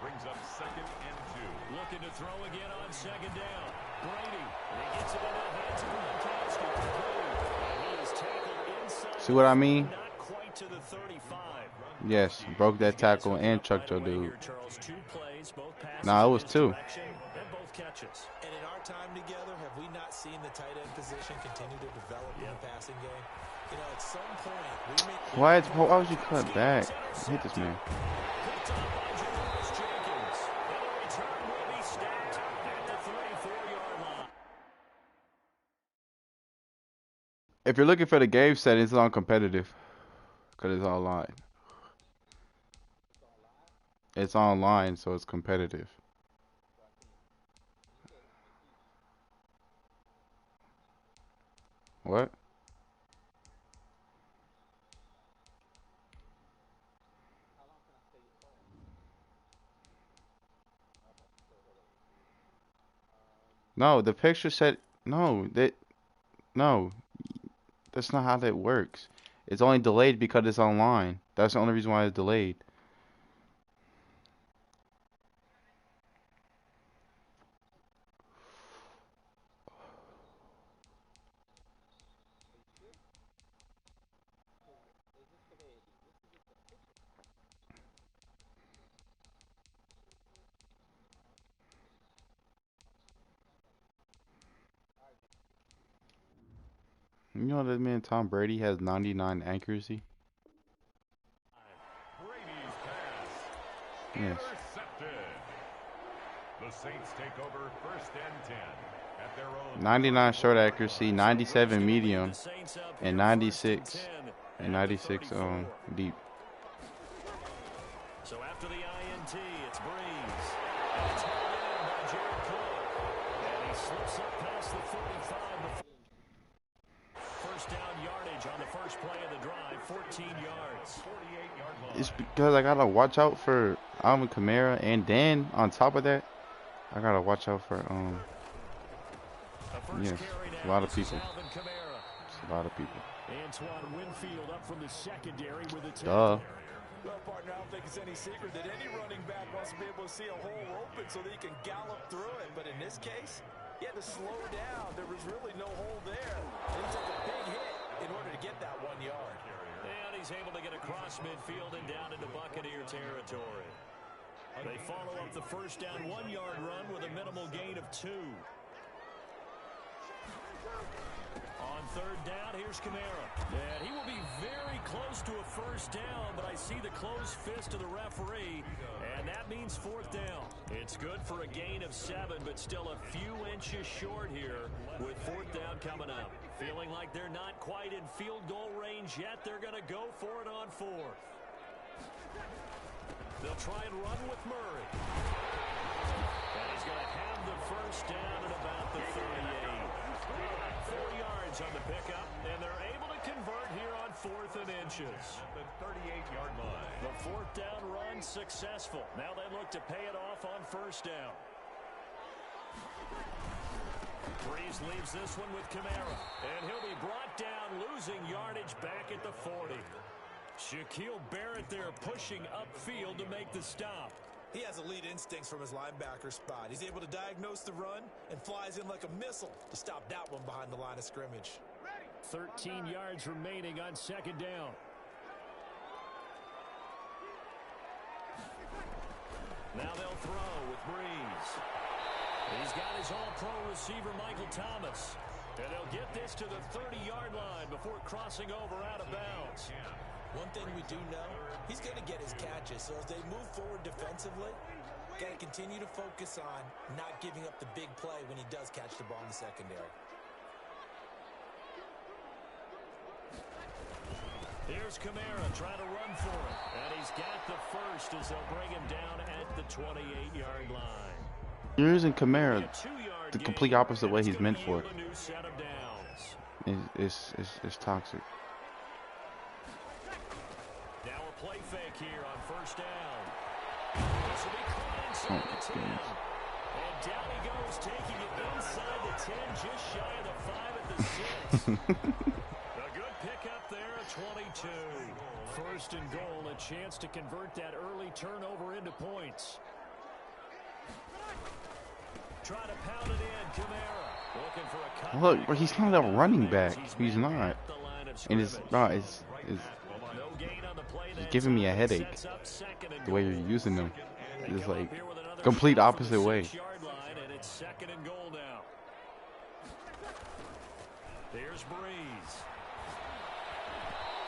Brings up 2nd and 2. Looking to throw again on 2nd down. Brady. And he gets it into the hands of Gronkowski. He is tackled inside. See what I mean? Not quite to the 35. Yes, broke that tackle and chucked your dude. Nah, it was 2. And in our time together, have we not seen the tight end position continue to develop in the passing game? You know, at some point, Why would you cut back? Hit this man. If you're looking for the game settings, it's on competitive. Because it's online. It's online, so it's competitive. What? No, the picture said no. No, that's not how that works. It's only delayed because it's online. That's the only reason why it's delayed. You know that man Tom Brady has 99 accuracy? Brady's pass. Yes. Intercepted. The Saints take over 1st and 10 at their own 99 short accuracy, 97 medium, and 96 deep. So after the INT, it's Breeze. And it's held in by Jared Cook. And he slips up past the 45. First down yardage on the first play of the drive, 14 yards. 48-yard line. It's because I gotta watch out for Alvin Kamara, and then on top of that, I gotta watch out for yes, a lot of people. It's a lot of people. Antoine Winfield up from the secondary with a Duh. Well, partner, I don't think it's any secret that any running back wants to be able to see a hole open so that he can gallop through it. But in this case, he had to slow down. There was really no hole there. And he took a big hit in order to get that 1 yard. And he's able to get across midfield and down into Buccaneer territory. They follow up the first down 1 yard run with a minimal gain of 2. On third down, here's Kamara. And he will be very close to a first down, but I see the closed fist of the referee, and that means 4th down. It's good for a gain of 7, but still a few inches short here with 4th down coming up. Feeling like they're not quite in field goal range yet, they're going to go for it on 4th. They'll try and run with Murray. And he's going to have the first down at about the 38. 4 yards on the pickup, and they're able to convert here on 4th and inches. The 38-yard line. The 4th down run successful. Now they look to pay it off on first down. Breeze leaves this one with Kamara, and he'll be brought down, losing yardage back at the 40. Shaquille Barrett there pushing upfield to make the stop. He has elite instincts from his linebacker spot. He's able to diagnose the run and flies in like a missile to stop that one behind the line of scrimmage. 13 yards remaining on second down. Now they'll throw with Breeze. He's got his all-pro receiver, Michael Thomas. And they'll get this to the 30-yard line before crossing over out of bounds. One thing we do know, he's going to get his catches. So as they move forward defensively, got to continue to focus on not giving up the big play when he does catch the ball in the secondary. Here's Kamara trying to run for it. And he's got the first as they'll bring him down at the 28-yard line. You're using Kamara the complete opposite way he's meant for it. It's toxic. Now a play fake here on first down. This will be caught inside the 10. And down he goes, taking it inside the 10, just shy of the 5 at the 6. A good pickup there at 22. First and goal, a chance to convert that early turnover into points. Try to pound it in, Kamara. Looking for a cut. Look, he's not a running back. He's not. And it's giving me a headache. The way you're using them. It's like complete opposite way. It's second and goal now. There's Breeze.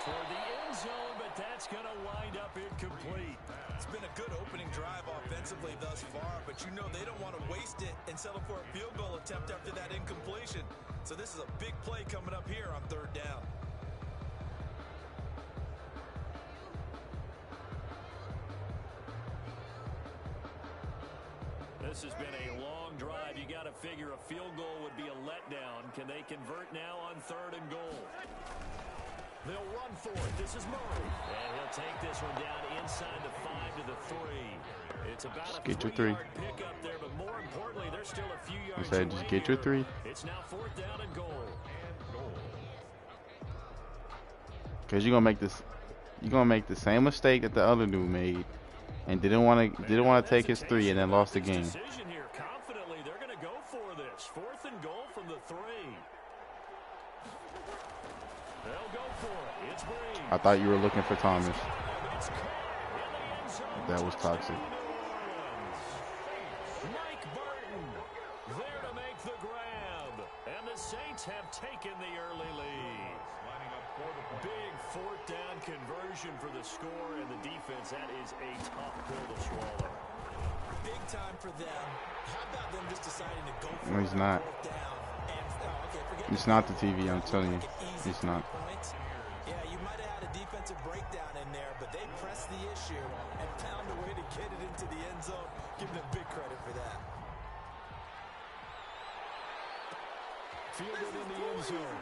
For the end zone, but that's going to wind up incomplete. It's been a good opening drive offensively thus far, but you know they don't want to waste it and settle for a field goal attempt after that incompletion. So this is a big play coming up here on third down. This has been a long drive. You got to figure a field goal would be a letdown. Can they convert now on 3rd and goal? They'll run for it. This is Murray. And he'll take this one down inside the 5 to the 3. It's about Just a get your 3-yard pickup there, but more importantly, there's still a few yards I said, just get your 3. It's now 4th down and goal. Cause you're gonna make the same mistake that the other dude made, and didn't want to take his 3 and then lost the game. Here. Confidently, they're going to go for this. 4th and goal from the 3. They'll go for it. It's Brady. I thought you were looking for Thomas. That was toxic. Mike Burton there to make the grab, and the Saints have taken the early lead. Big 4th down conversion for the score, and the defense, that is a tough pill to swallow. Big time for them. How about them just deciding to go for No, he's not. 4th down? It's not the TV, I'm telling you. It's not. Yeah, you might have had a defensive breakdown in there, but they pressed the issue and found a way to get it into the end zone. Give them big credit for that. Fielded in the end zone.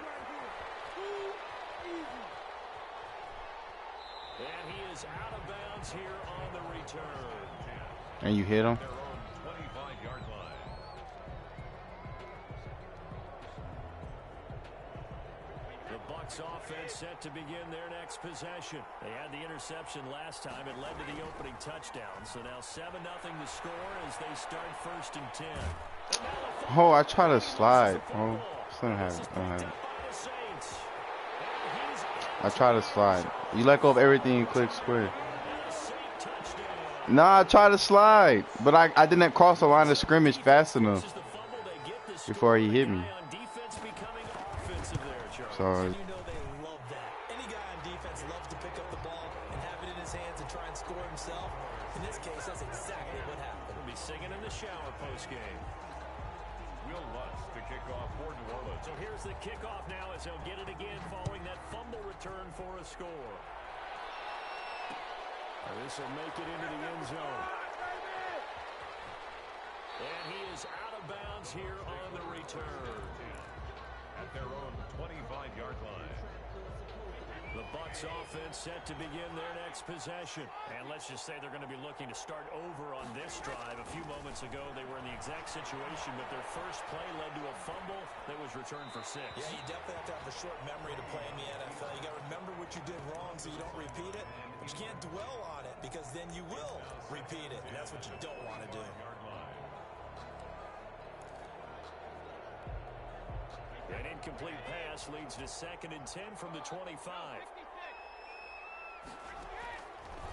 And he is out of bounds here on the return. And you hit him? Their own 25-yard line. The Bucs offense set to begin their next possession. They had the interception last time. It led to the opening touchdown. So now 7-0 to score as they start 1st and 10. Oh, I try to slide. Oh, don't have it. Don't have it. I try to slide. You let go of everything and click square. Nah, I try to slide, but I didn't cross the line of scrimmage fast enough before he hit me. Sorry. You know they love that. Any guy on defense loves to pick up the ball and have it in his hands and try and score himself. In this case, that's exactly what happened. He'll be singing in the shower post-game. Will Lutz to kick off for New Orleans. So here's the kickoff now as they'll get it again following that fumble return for a score. This will make it into the end zone. And he is out of bounds here on the return. At their own 25-yard line. The Bucs offense set to begin their next possession. And let's just say they're going to be looking to start over on this drive. A few moments ago, they were in the exact situation, but their first play led to a fumble that was returned for 6. Yeah, you definitely have to have a short memory to play in the NFL. You got to remember what you did wrong so you don't repeat it. But you can't dwell on it because then you will repeat it, and that's what you don't want to do. An incomplete pass leads to 2nd and 10 from the 25.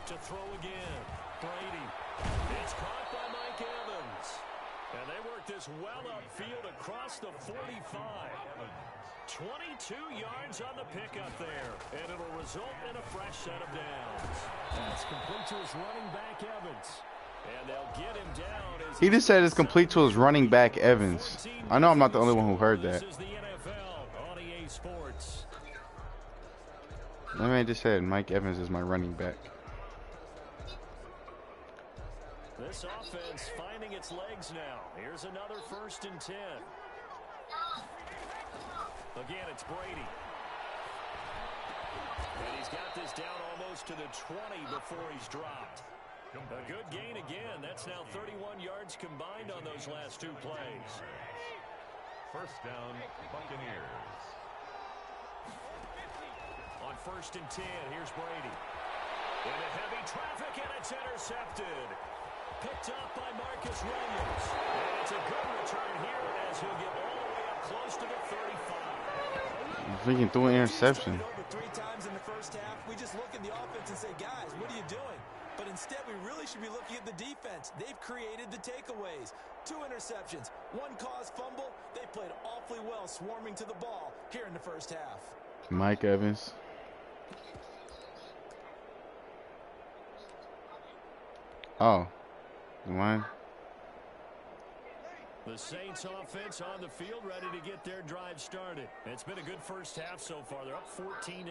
To throw again. Brady. It's caught by Mike Evans. And they work this well upfield across the 45. 22 yards on the pickup there. And it'll result in a fresh set of downs. That's complete to his running back, Evans. And they'll get him down. As He just said it's complete to his running back, Evans. I know I'm not the only one who heard that. This is the NFL on EA Sports. That man just said Mike Evans is my running back. This offense finding its legs now. Here's another 1st and 10. Again, it's Brady. And he's got this down almost to the 20 before he's dropped. A good gain again. That's now 31 yards combined on those last 2 plays. 1st down, Buccaneers. On 1st and 10, here's Brady. Into heavy traffic, and it's intercepted. Picked up by Marcus Williams. And it's a good return here as he'll get all the way up close to the 35. Freaking threw an interception. Over 3 times in the first half. We just look at the offense and say, guys, what are you doing? But instead, we really should be looking at the defense. They've created the takeaways. 2 interceptions, 1 caused fumble. They played awfully well swarming to the ball here in the first half. Mike Evans. Oh. The line. The Saints offense on the field, ready to get their drive started. It's been a good first half so far. They're up 14-0.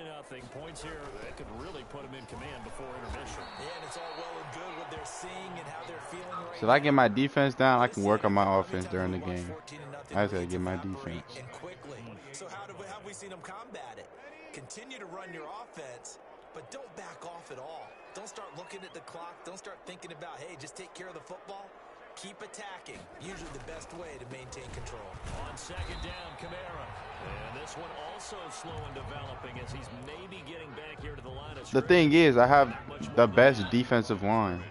Points here that could really put them in command before intermission. Yeah, and it's all well and good what they're seeing and how they're feeling right So if I get my defense down, I can work on my offense during the game. I just gotta get my defense. And quickly. So how have we seen them combat it? Continue to run your offense, but don't back off at all. Don't start looking at the clock. Don't start thinking about, hey, just take care of the football. Keep attacking. Usually the best way to maintain control. On second down, Kamara. And this one also slow in developing as he's maybe getting back here to the line of scrimmage. The thing is, I have the best defensive line.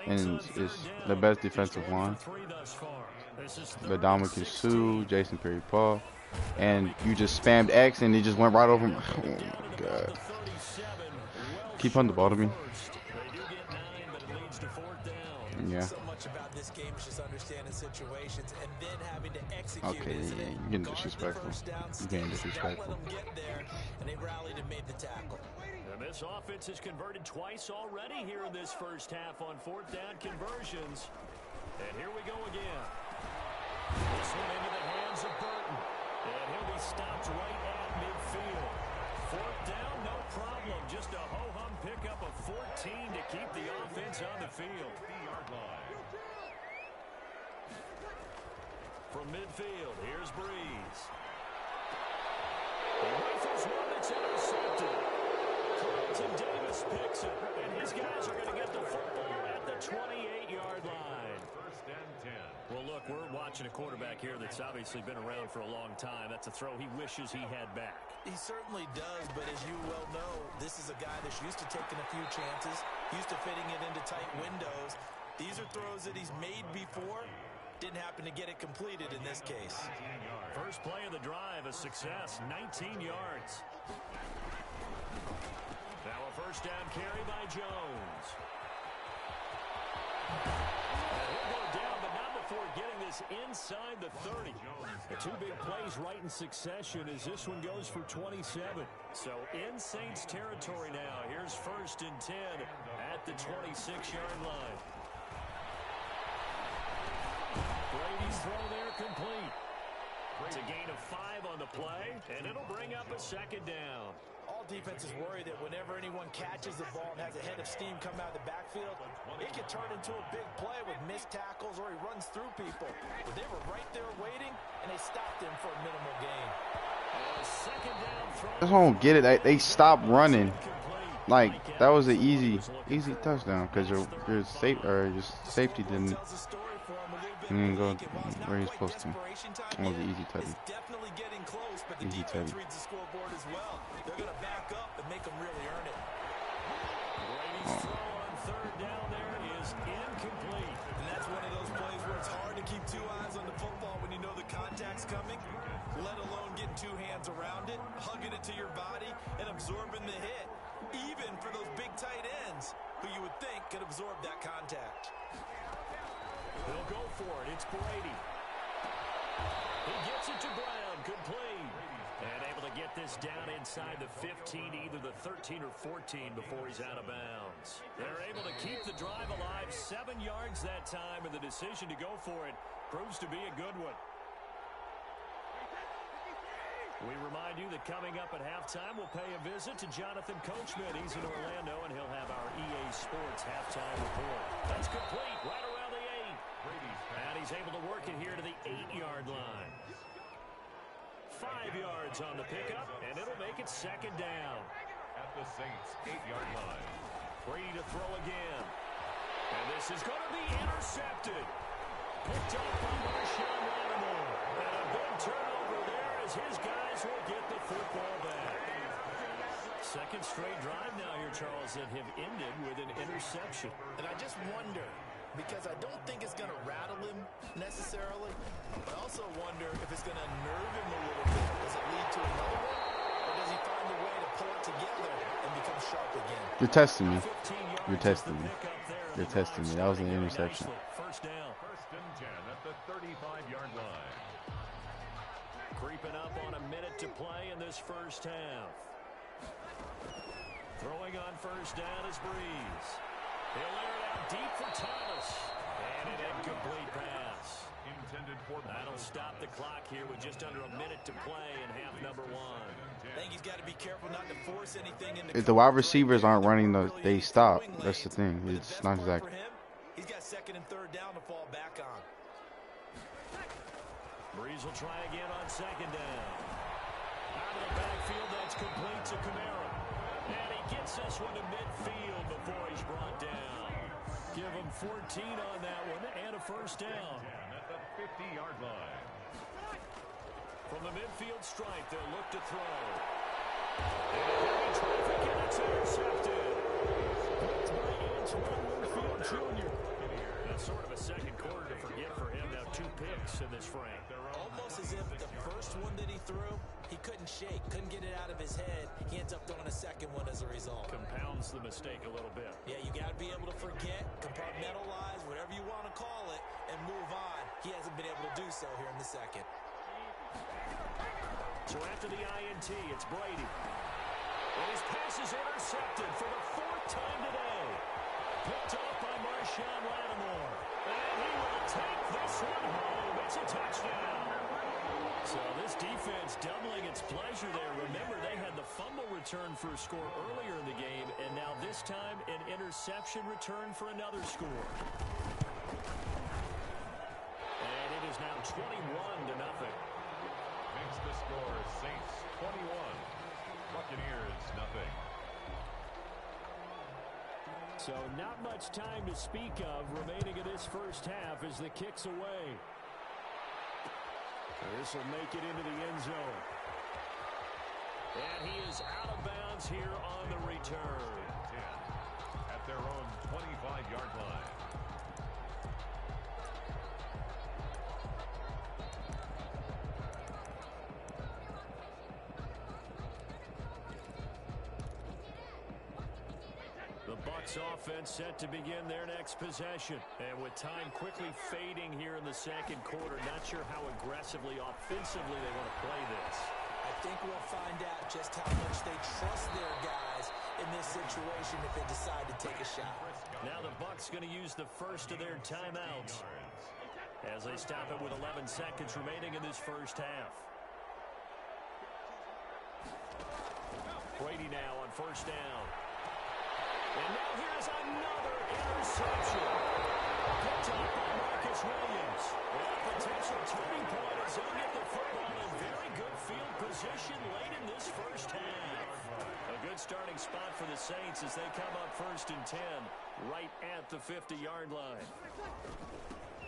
And it's the best defensive line. But Dominican Sue, Jason Perry-Paul. And you just spammed X and he just went right over him. Oh my God. Keep on the ball to me. Yeah. So much about this game is just understanding situations and then having to execute. Okay, yeah, you're getting disrespectful. You're getting disrespectful. And they rallied and made the tackle. And this offense has converted twice already here in this first half on fourth down conversions. And here we go again. This one into the hands of Burton. And he'll be stopped right at midfield. Fourth down, no problem. Just a ho-hum pickup of 14 to keep the offense on the field. From midfield, here's Breeze. He rifles one that's intercepted. Carlton Davis picks it, and his guys are going to get the football at the 28-yard line. First and 10. Well, look, we're watching a quarterback here that's obviously been around for a long time. That's a throw he wishes he had back. He certainly does, but as you well know, this is a guy that's used to taking a few chances, used to fitting it into tight windows. These are throws that he's made before. Didn't happen to get it completed in this case. First play of the drive, a success, 19 yards. Now a first down carry by Jones. He'll go down, but not before getting this inside the 30. The two big plays right in succession as this one goes for 27. So in Saints territory now. Here's first and 10 at the 26-yard line. Brady's throw there complete. It's a gain of 5 on the play, and it'll bring up a second down. All defenses worry that whenever anyone catches the ball and has a head of steam come out of the backfield, it can turn into a big play with missed tackles or he runs through people. But they were right there waiting, and they stopped him for a minimal gain. Second down throw. I just don't get it. They stopped running. Like, that was an easy touchdown because your safety didn't go where he's supposed to. That was an easy touch. Definitely getting close, but the Easy defense touch. reads the scoreboard as well. They're going to back up and make them really earn it. Brady's throw on third down there is incomplete. And that's one of those plays where it's hard to keep two eyes on the football when you know the contact's coming, let alone getting two hands around it, hugging it to your body, and absorbing the hit. Even for those big tight ends who you would think could absorb that contact. He'll go for it. It's Brady. He gets it to Brown. Complete. And able to get this down inside the 15, either the 13 or 14 before he's out of bounds. They're able to keep the drive alive. 7 yards that time, and the decision to go for it proves to be a good one. We remind you that coming up at halftime, we'll pay a visit to Jonathan Coachman. He's in Orlando, and he'll have our EA Sports halftime report. That's complete right around the 8. And he's able to work it here to the 8-yard line. 5 yards on the pickup, and it'll make it second down. At the Saints' 8-yard line. Brady to throw again. And this is going to be intercepted. Picked up by Marshawn Lattimore. And a big turnover there as his guys will get the football back. Second straight drive now here, Charles, that have ended with an interception. And I just wonder, because I don't think it's going to rattle him necessarily, but I also wonder if it's going to nerve him a little bit. Does it lead to another one? Or does he find a way to pull it together and become sharp again? You're testing me. You're testing me. You're testing me. That was an interception. First down. First and 10 at the 35-yard line. Creeping up on a minute to play in this first half. Throwing on first down is Breeze. He'll air it out deep for Thomas. And an incomplete pass. pass. That'll stop the clock here with just under a minute to play in half number one. I think he's got to be careful not to force anything into. If the wide receivers aren't running, they stop. That's the thing. It's not exactly. He's got second and third down to fall back on. Breeze will try again on second down. Out of the backfield, that's complete to Kamara. And he gets this one to midfield before he's brought down. Give him 14 on that one and a first down. At the 50-yard line. From the midfield stripe, they'll look to throw. And traffic, and it's intercepted. It's by Antoine Winfield Jr. That's sort of a second quarter to forget for him. Now 2 picks in this frame. Almost as if the first one that he threw, he couldn't shake, couldn't get it out of his head. He ends up throwing a second one as a result. Compounds the mistake a little bit. Yeah, you got to be able to forget, compartmentalize, whatever you want to call it, and move on. He hasn't been able to do so here in the second. So after the INT, it's Brady. And his pass is intercepted for the 4th time today. Picked off by Marshawn Lattimore. And he will take this one home. It's a touchdown. So this defense doubling its pleasure there. Remember, they had the fumble return for a score earlier in the game, and now this time an interception return for another score. And it is now 21-0. Makes the score Saints 21, Buccaneers nothing. So not much time to speak of remaining in this first half as the kick's away. This will make it into the end zone. And he is out of bounds here on the return. 10 at their own 25-yard line. The Bucs offense set to begin their next possession. And with time quickly fading here in the second quarter, not sure how aggressively, offensively they want to play this. I think we'll find out just how much they trust their guys in this situation if they decide to take a shot. Now the Bucs going to use the first of their timeouts as they stop it with 11 seconds remaining in this first half. Brady now on first down. And now here's another interception. Picked up by Marcus Williams. And a potential turning point as they get the football in very good field position late in this first half. A good starting spot for the Saints as they come up 1st and 10 right at the 50-yard line.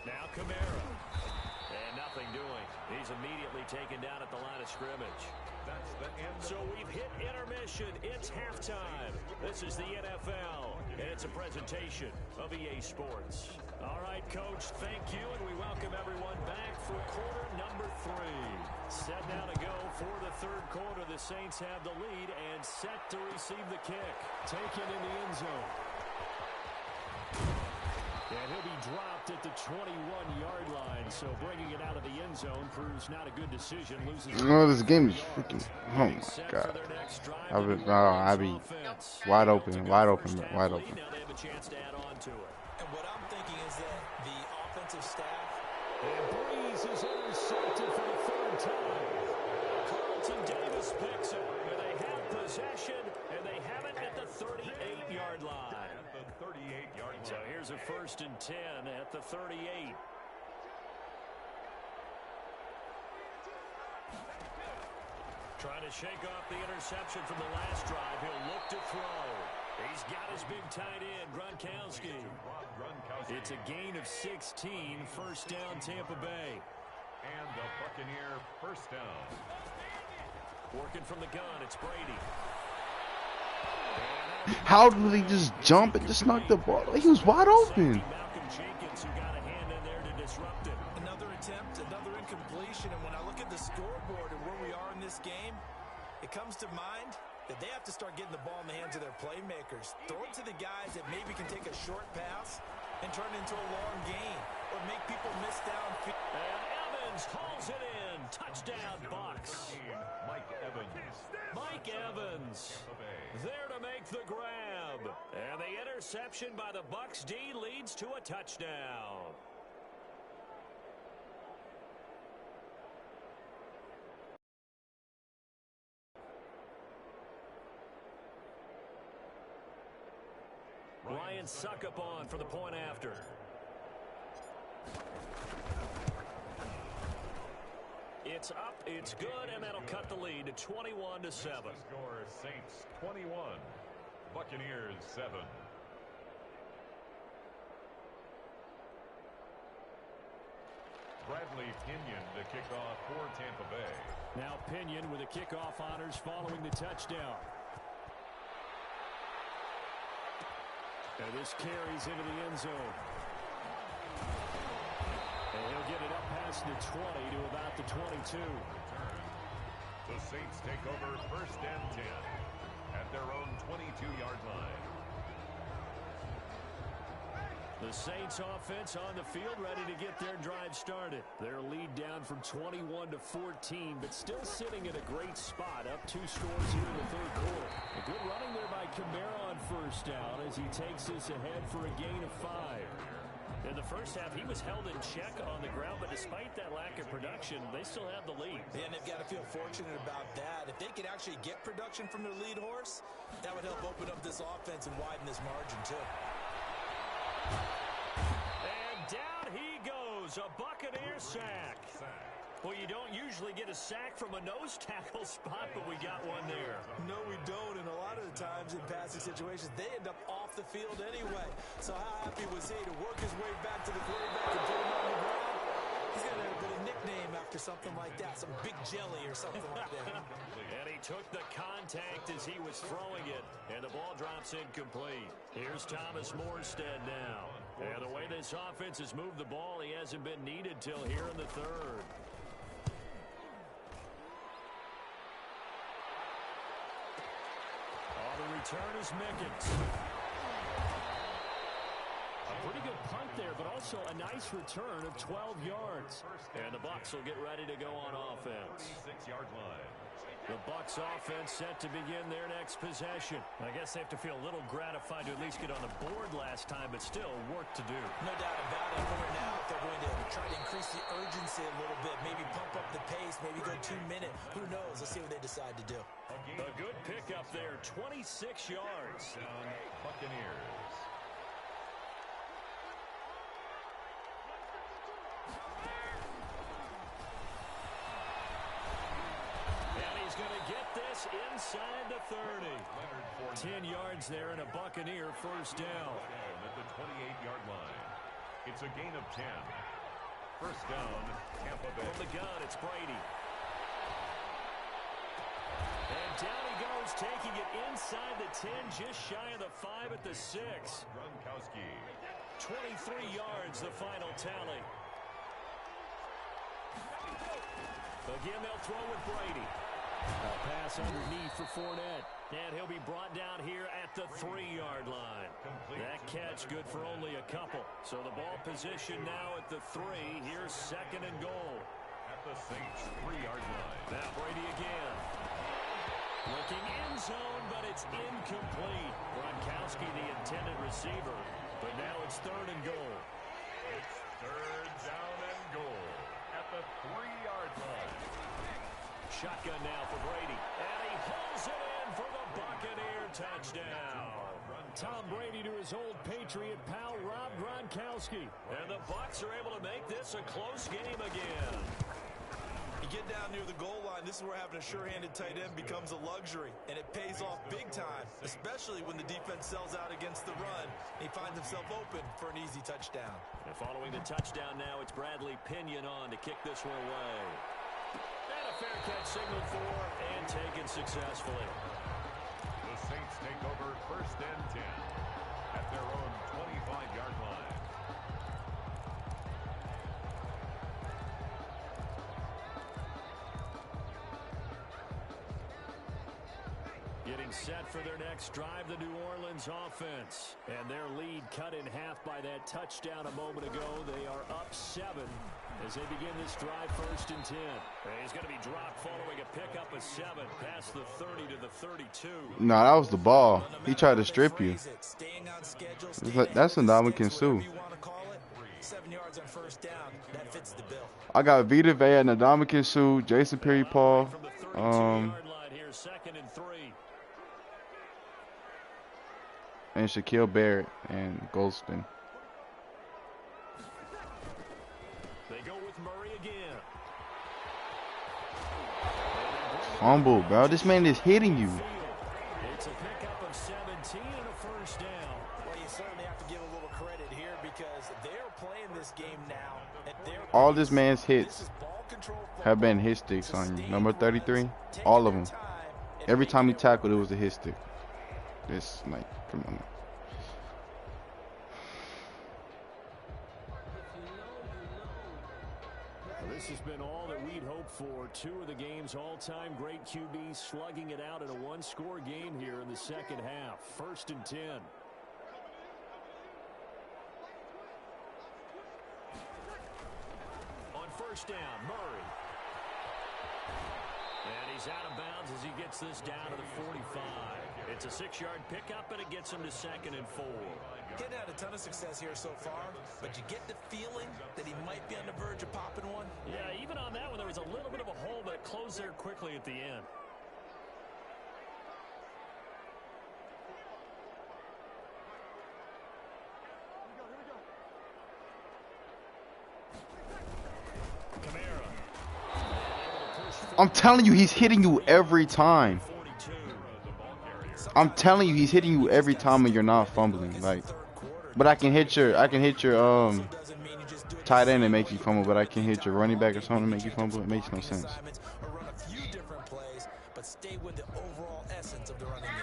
Now Kamara. And nothing doing. He's immediately taken down at the line of scrimmage. That's the end. So we've hit intermission. It's halftime. This is the NFL, and it's a presentation of EA Sports. All right, Coach, thank you, and we welcome everyone back for quarter number 3. Set now to go for the third quarter. The Saints have the lead and set to receive the kick. Taken in the end zone. And he'll be dropped at the 21-yard line, so bringing it out of the end zone proves not a good decision. Loses. No, this game is freaking. Oh my God! I'll be wide open, wide open, wide open. Now they have a chance to add on to it. And what I'm thinking is that the offensive staff. And Breeze is intercepted for the 3rd time. Carlton Davis picks it, and they have possession, and they have it at the 38-yard line. At the 38-yard line. So here's a 1st and 10 at the 38. Trying to shake off the interception from the last drive. He'll look to throw. He's got his big tight end, Gronkowski. It's a gain of 16, 1st down Tampa Bay. And the Buccaneer first down. Working from the gun, it's Brady. How did he just jump and just knock the ball? He was wide open. Malcolm Jenkins, who got a hand in there to disrupt it. Another attempt, another incompletion, and when I look at the scoreboard and where we are in this game, it comes to mind that they have to start getting the ball in the hands of their playmakers. Throw it to the guys that maybe can take a short pass and turn it into a long gain or make people miss downfield. And Evans hauls it in. Touchdown, Bucs. Mike Evans. Mike Evans there to make the grab. And the interception by the Bucs D leads to a touchdown. Ryan Suckup on for the point after. It's up, it's good, and that'll cut the lead to 21-7. Score Saints 21, Buccaneers 7. Bradley Pinion to kick off for Tampa Bay. Now Pinion with the kickoff honors following the touchdown. And this carries into the end zone. And he'll get it up past the 20 to about the 22. The Saints take over first and 10 at their own 22-yard line. The Saints offense on the field ready to get their drive started. Their lead down from 21-14, but still sitting in a great spot, up 2 scores here in the third quarter. A good running there by Kamara on first down as he takes this ahead for a gain of 5. In the first half, he was held in check on the ground, but despite that lack of production, they still have the lead. And they've got to feel fortunate about that. If they could actually get production from their lead horse, that would help open up this offense and widen this margin, too. And down he goes, a Buccaneer sack. Well, you don't usually get a sack from a nose tackle spot, but we got one there. No, we don't, and a lot of the times in passing situations, they end up off the field anyway. So how happy was he to work his way back to the quarterback and put him on the ground? He's got a bit of nickname after something like that, some big jelly or something like that. And he took the contact as he was throwing it, and the ball drops incomplete. Here's Thomas Morstead now. And the way this offense has moved the ball, he hasn't been needed till here in the third. The return is Mickens. A pretty good punt there, but also a nice return of 12 yards. And the Bucs will get ready to go on offense. 26-yard line. The Bucs offense set to begin their next possession. I guess they have to feel a little gratified to at least get on the board last time, but still work to do. No doubt about it. For now, if they're going to try to increase the urgency a little bit, maybe pump up the pace, maybe go 2-minute. Who knows? Let's see what they decide to do. A good pickup there, 26 yards. Buccaneers. He's going to get this inside the 30. 10 yards there and a Buccaneer first down. At the 28-yard line. It's a gain of 10. First down, Tampa Bay. From the gun, it's Brady. And down he goes, taking it inside the 10, just shy of the 5 at the 6. Gronkowski. 23 yards, the final tally. Again, they'll throw with Brady. A pass underneath for Fournette. And he'll be brought down here at the 3-yard line. That catch good for only a couple. So the ball position now at the 3. Here's second and goal. At the Saints 3-yard line. Now Brady again. Looking end zone, but it's incomplete. Gronkowski, the intended receiver. But now it's third and goal. It's third down and goal at the 3-yard line. Shotgun now for Brady. And he pulls it in for the Buccaneer touchdown. Tom Brady to his old Patriot pal, Rob Gronkowski. And the Bucs are able to make this a close game again. You get down near the goal line, this is where having a sure-handed tight end becomes a luxury. And it pays off big time, especially when the defense sells out against the run. He finds himself open for an easy touchdown. And following the touchdown now, it's Bradley Pinion on to kick this one away. And a fair catch signaled for and taken successfully. The Saints take over first and 10 at their own 25-yard line. Getting set for their next drive, the New Orleans offense. And their lead cut in half by that touchdown a moment ago. They are up 7 as they begin this drive first and 10. He's going to be dropped following a pickup of 7 past the 30 to the 32. Nah, that was the ball. He tried to strip you. That's a Ndamukong Suh. 7 yards on first down. That fits the bill. I got Vita Vea, Ndamukong Suh, Jason Pierre-Paul. From the 32-yard line here, second and 3. And Shaquille Barrett and Golston. They go with Murray again. Fumble, bro. This man is hitting you. It's a pickup of 17 and a first down. Well, you certainly have to give a little credit here because they're playing this game now at their All pace. this man's hits This is ball control football. have been hit sticks on you. Number 33, all of them. Every time he tackled, it was a hit stick. This, like, come on. This has been all that we'd hoped for. Two of the game's all-time great QBs slugging it out in a one-score game here in the second half. 1st and 10. On first down, Murray. And he's out of bounds as he gets this down to the 45. It's a 6-yard pickup, and it gets him to 2nd and 4. Getting had a ton of success here so far, but you get the feeling that he might be on the verge of popping one. Yeah, even on that one, there was a little bit of a hole, but it closed there quickly at the end. I'm telling you, he's hitting you every time. I'm telling you, he's hitting you every time, and you're not fumbling. Like, but I can hit your tight end and make you fumble, but I can hit your running back or something and make you fumble. It makes no sense. Or run a few different plays, but stay with the overall essence of the running game.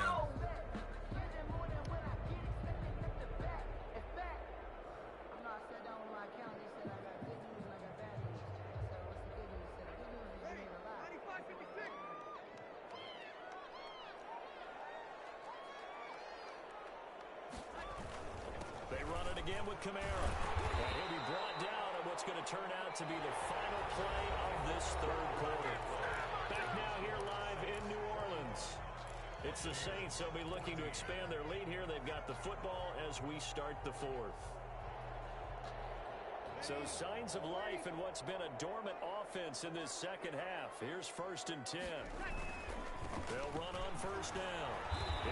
They run it again with Kamara. And he'll be brought down at what's going to turn out to be the final play of this third quarter. Back now here live in New Orleans. It's the Saints. They'll be looking to expand their lead here. They've got the football as we start the fourth. So signs of life in what's been a dormant offense in this second half. Here's 1st and 10. They'll run on first down.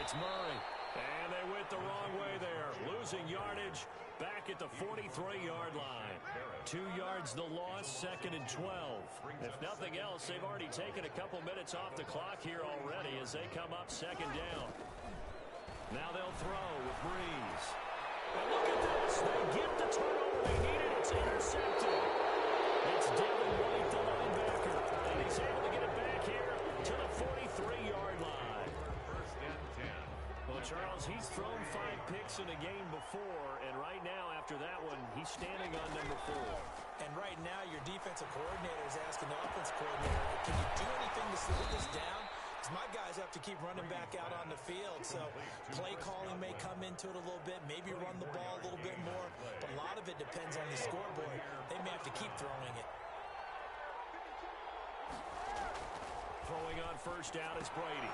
It's Murray. And they went the wrong way there. Losing yardage back at the 43-yard line. 2 yards the loss, 2nd and 12. If nothing else, they've already taken a couple minutes off the clock here already as they come up 2nd down. Now they'll throw with Breeze. And look at this. They get the turnover they needed. It's intercepted. It's Devin White, the linebacker. And he's able to get it back here to the 43-yard line. Well, Charles, he's thrown 5 picks in a game before, and right now, after that one, he's standing on number 4. And right now, your defensive coordinator is asking the offense coordinator, can you do anything to slow this down? Because my guys have to keep running back out on the field, so play calling may come into it a little bit, maybe run the ball a little bit more, but a lot of it depends on the scoreboard. They may have to keep throwing it. Throwing on first down is Brady.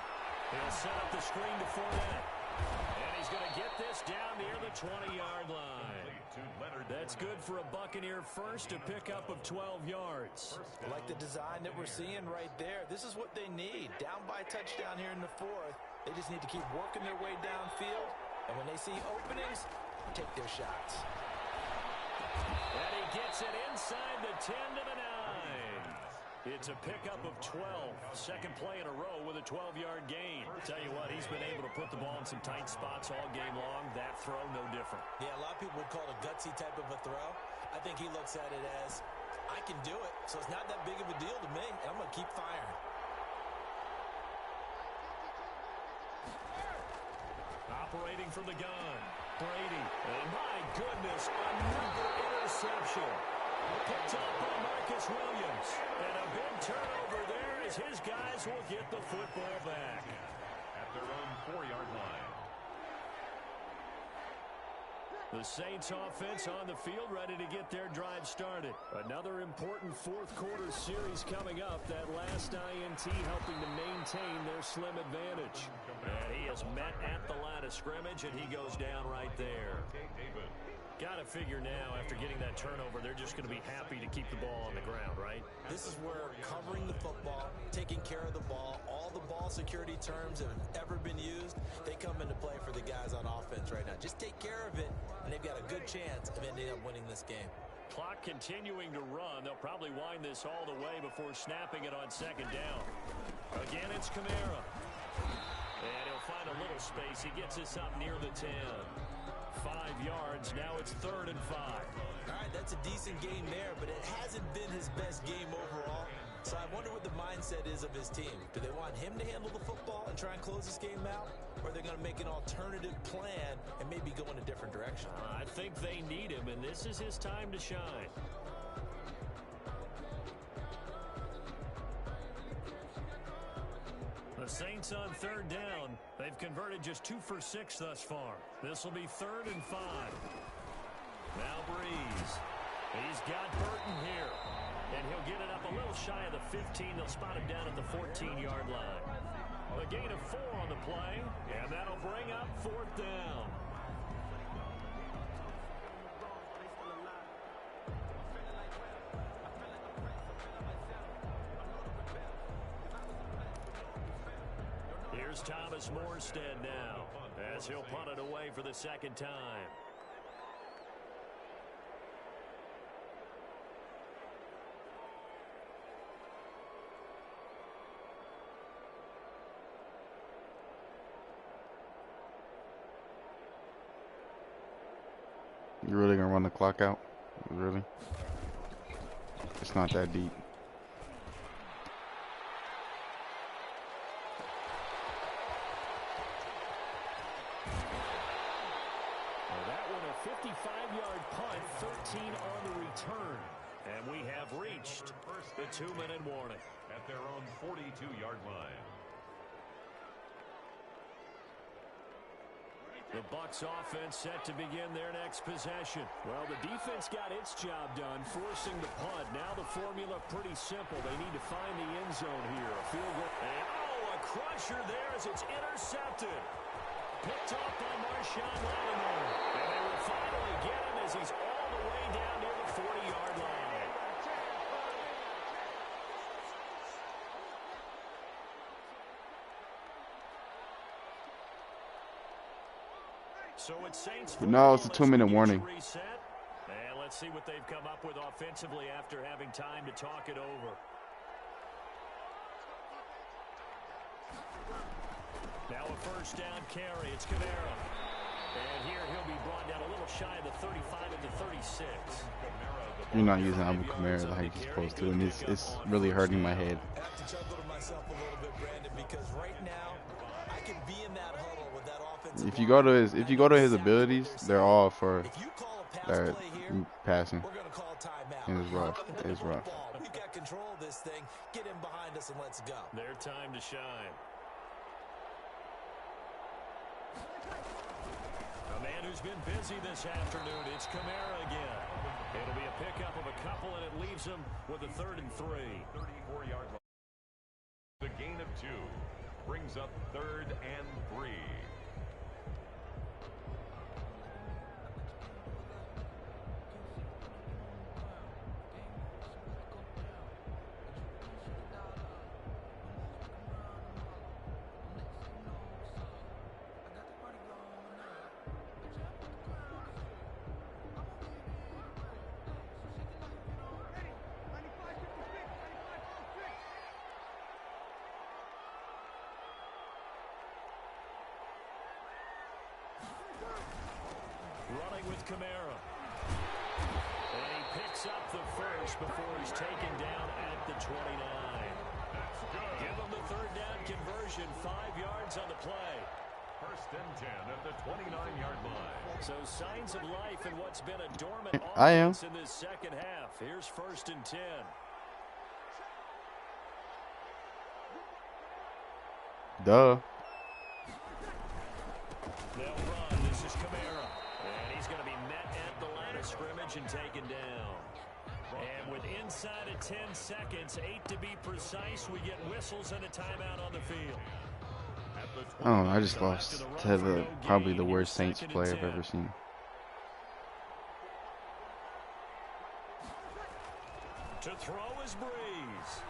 He'll set up the screen to Fournette. And he's going to get this down near the 20-yard line. That's good for a Buccaneer first, a pickup of 12 yards. I like the design that we're seeing right there. This is what they need. Down by touchdown here in the 4th. They just need to keep working their way downfield. And when they see openings, take their shots. And he gets it inside the 10 to the 9. It's a pickup of 12. Second play in a row with a 12-yard gain. Tell you what, he's been able to put the ball in some tight spots all game long. That throw, no different. Yeah, a lot of people would call it a gutsy type of a throw. I think he looks at it as, I can do it, so it's not that big of a deal to me, and I'm going to keep firing. Operating from the gun, Brady. And my goodness, another interception. Picked up by Marcus Williams. And a big turnover there as his guys will get the football back. At their own 4-yard line. The Saints offense on the field ready to get their drive started. Another important fourth quarter series coming up. That last INT helping to maintain their slim advantage. And he is met at the line of scrimmage, and he goes down right there. Got to figure now, after getting that turnover, they're just going to be happy to keep the ball on the ground, right? This is where covering the football, taking care of the ball, all the ball security terms that have ever been used, they come into play for the guys on offense right now. Just take care of it, and they've got a good chance of ending up winning this game. Clock continuing to run. They'll probably wind this all the way before snapping it on second down. Again, it's Kamara. And he'll find a little space. He gets us up near the 10. 5 yards. Now it's 3rd and 5. All right, that's a decent game there, but it hasn't been his best game overall. So I wonder what the mindset is of his team. Do they want him to handle the football and try and close this game out? Or are they going to make an alternative plan and maybe go in a different direction? I think they need him, and this is his time to shine. The Saints on 3rd down. They've converted just 2 for 6 thus far. This will be 3rd and 5. Now Breeze. He's got Burton here. And he'll get it up a little shy of the 15. They'll spot him down at the 14-yard line. A gain of 4 on the play, and that'll bring up 4th down. Here's Thomas Morstead now, as he'll punt it away for the 2nd time. You really gonna run the clock out? Really? It's not that deep. Well, that one a 55-yard punt, 13 on the return. And we have reached the 2-minute warning. At their own 42-yard line. The Bucs offense set to begin their next possession. Well, the defense got its job done, forcing the punt. Now the formula pretty simple. They need to find the end zone here. A field goal. And, oh, a crusher there as it's intercepted. Picked off by Marshawn Lattimore. And they will finally get him as he's all the way down near the 40-yard line. So it's Saints. No, it's a 2-minute warning. And let's see what they've come up with offensively after having time to talk it over. Now a 1st down carry. It's Kamara. And here he'll be brought down a little shy of the 35 at the 36. You're not using Alvin Kamara like you're supposed to, and it's really hurting my head. I have to chuckle to myself a little bit, Brandon, because right now I can be in that huddle with that offensive. If you go to his abilities, they're all for passing. We're gonna call timeout. And it's rough. It's rough. We've got control of this thing. Get him behind us and let's go. Their time to shine. A man who's been busy this afternoon, it's Kamara again. It'll be a pickup of a couple, and it leaves him with a 3rd and 3. 34-yard line. The gain of 2 brings up 3rd and 3. Running with Kamara. And he picks up the first before he's taken down at the 29. Give him the 3rd down conversion. 5 yards on the play. 1st and 10 at the 29-yard line. So signs of life in what's been a dormant I am. offense in this 2nd half. Here's 1st and 10. Duh. They'll run. This is Kamara. And he's going to be met at the line of scrimmage and taken down. And with inside of 10 seconds, 8 to be precise, we get whistles and a timeout on the field. I don't know. I just lost to probably the worst Saints player I've ever seen. To throw is Breeze.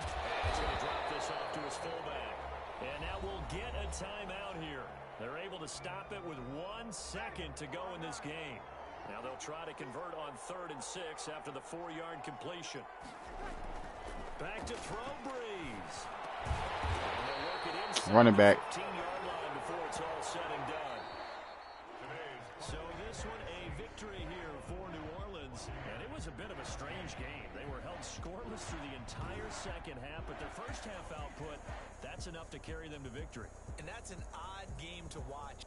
And he's going to drop this off to his fullback. And now we'll get a timeout here. They're able to stop it with 1 second to go in this game. Now they'll try to convert on 3rd and 6 after the 4-yard completion. Back to throw, Breeze. Running back. 15-yard line before it's all said and done. So this one a victory here for New Orleans. And it was a bit of a strange game. They were held scoreless through the entire second half, but their first half output, that's enough to carry them to victory. And that's an odd game to watch.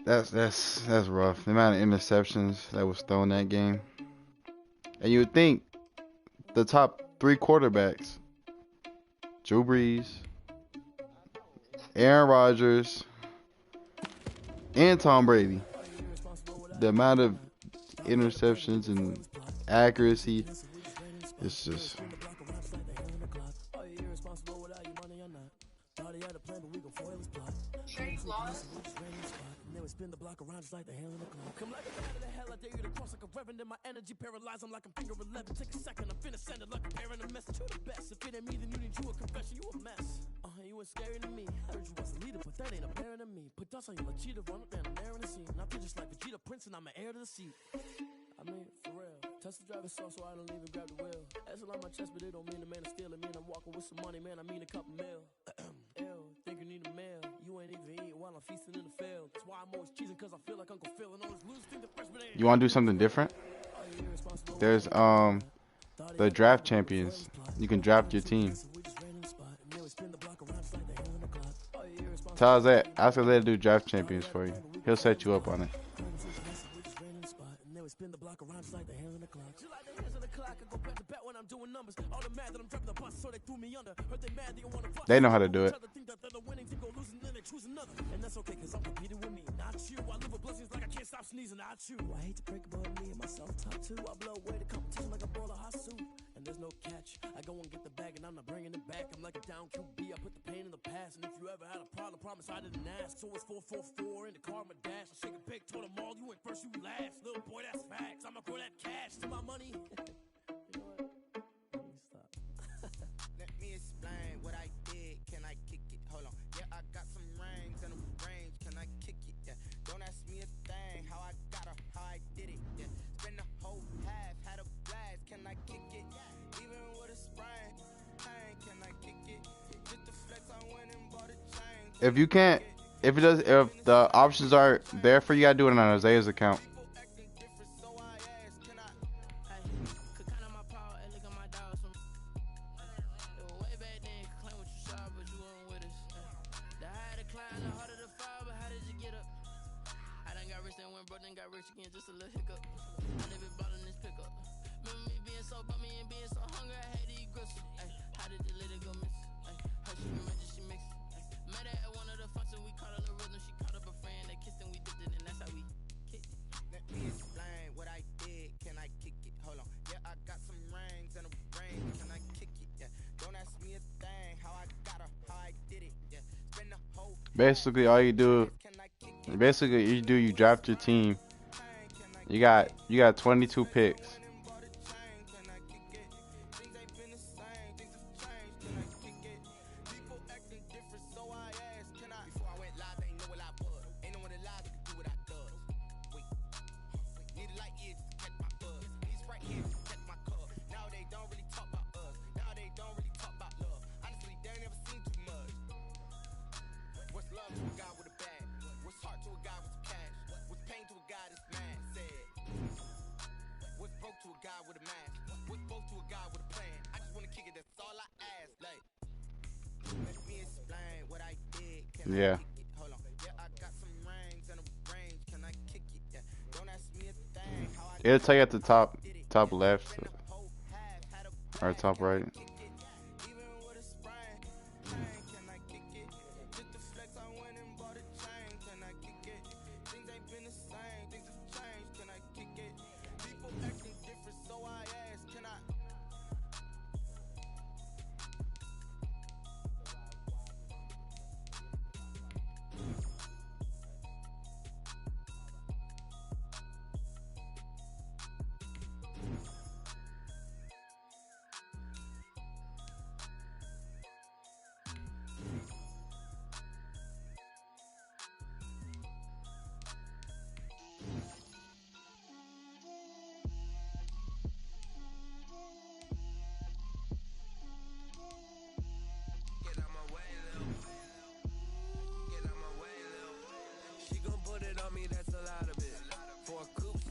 That's rough. The amount of interceptions that was thrown that game. And you would think the top 3 quarterbacks, Drew Brees, Aaron Rodgers, and Tom Brady, the amount of interceptions and accuracy, it's just... Spin the block around just like the hell in the club. Come like a bat of the hell, I dare you to cross like a reverend. And my energy paralyzed, I'm like I'm finger 11. Take a second, I'm finna send it like a parent a message. You the best, if it ain't me, then you need you a confession. You a mess, you ain't scary to me. I heard you was a leader, but that ain't apparent to me. Put dust on you like cheetah, run up down the air in the scene. Now I feel just like Vegeta Prince and I'm an heir to the seat. I mean, for real. Test the driver's soft so I don't even grab the wheel. That's on my chest, but it don't mean the man is stealing. Man, I'm walking with some money, man, I mean a couple mil. Ew, think you need a meal. You ain't even eat while I'm feasting in the field. That's why I'm always cheesing, cause I feel like Uncle Phil. And always lose things the freshman ain't. You want to do something different? There's the draft champions. You can draft your team. Tell Isaiah, ask Isaiah to do draft champions for you. He'll set you up on it. Spin the block around just like the hands on the clock. Just like the hands on the clock, I go back to back when I'm doing numbers. All the mad that I'm driving the bus, so they threw me under. Heard they mad, they don't wanna fuck. They know how to do it. Think that they're winning, think go losing, then they choose another. And that's okay, cause I'm competing with me, not you. I live with blessings like I can't stop sneezing, not you. I hate to break about me and myself top 2. I blow away the competition like a bowl of hot soup. And there's no catch. I go and get the bag and I'm not bringing it back. I'm like a down QB, I put the pain in the past. And if you ever had a problem, promise I didn't ask. So it's 4-4-4 in the car, my dash. I shake a big, told them all, you ain't first, you last. Little boy, that's facts. I'ma grow that cash to my money. You know what? Let me stop. Let me explain what I did. Can I kick it? Hold on. Yeah, I got some rings and a range. Can I kick it? Yeah. Don't ask me a thing. How I got her, how I did it. Yeah. Spend the whole half, had a blast. Can I kick it? Even with a sprain. Pain, can I kick it? Just the flex, I went and bought a chain. If you can't, if the options are there for you, gotta do it on Isaiah's account. Just a little hiccup. I live it bought in this pickup. Remember me being so bummy and being so hungry, I had to eat gristle. How did the lady go miss? How she remember she mixed. Met her at one of the functions, we caught her the rhythm. She caught up a friend, they kissed and we dipped it, and that's how we kicked it. Let me explain what I did. Can I kick it? Hold on. Yeah, I got some rings and a ring. Can I kick it? Yeah. Don't ask me a thing. How I got her, how I did it. Yeah. Spend the whole. Basically, all you do, you draft your team. You got 22 picks. Yeah. It'll tell you at the top left or top right.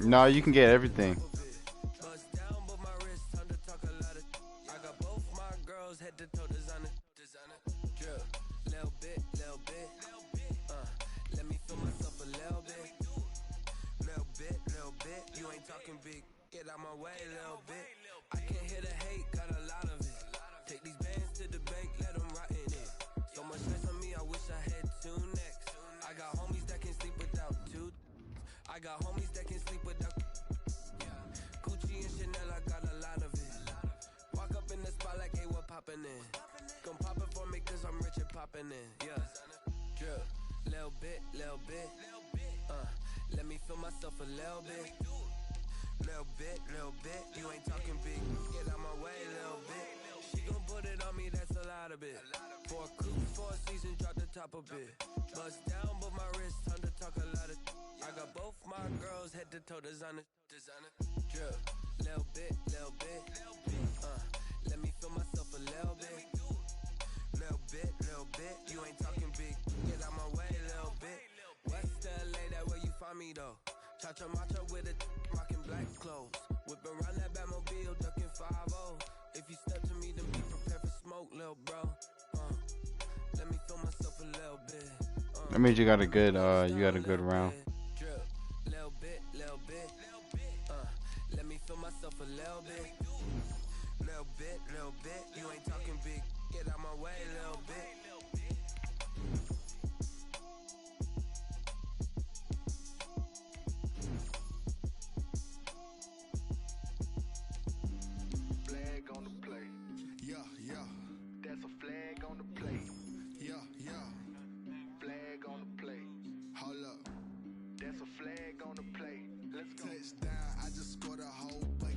No, you can get everything. Bust down, but my wrist time to talk a lot of. I got both my girls head to toe designer. Drip, little bit, little bit. Let me feel myself a little bit. Little bit, little bit. You ain't talking big. Get out my way, little bit. I can't hear the hate, got a lot of it. Take these bands to the bank, let them rot in it. So much stress on me, I wish I had two necks. I got homies that can sleep without two. I got homies that can sleep without. Gucci and Chanel, I got a lot of it. Walk up in the spot like, hey, what poppin' in? Come pop it for me, cause I'm rich and poppin' in. Yeah. Drip, little bit, little bit. Let me feel myself a little bit. Little bit, little bit. You ain't talking big. Get out my way, little bit. She gon' put it on me, that's a lot of it. For a coupe, for a season, drop the top a bit. Bust down, but my wrist, time to talk a lot of. I got both my girls head to toe designer. Drip, little bit, little bit. Let me feel myself a little bit. Little bit, little bit. You ain't talking big. Get out my way, little bit. West LA, that where you find me though. Cha-cha matcha with a rockin' black clothes. Whippin' around that Batmobile, duckin' 5-0. If you step to me, then be prepared for smoke, little bro. Let me feel myself a little bit. That means you got a good round. Drip, little bit, little bit. Let me feel myself a little bit. Little bit, little bit. You ain't talking big. Get out my way, little bit. Flag on the play. Yeah, yeah. That's a flag on the play. Yeah, yeah. Flag on the play. Hold up. That's a flag on the play. Let's go. Touchdown. I just scored a whole bucket.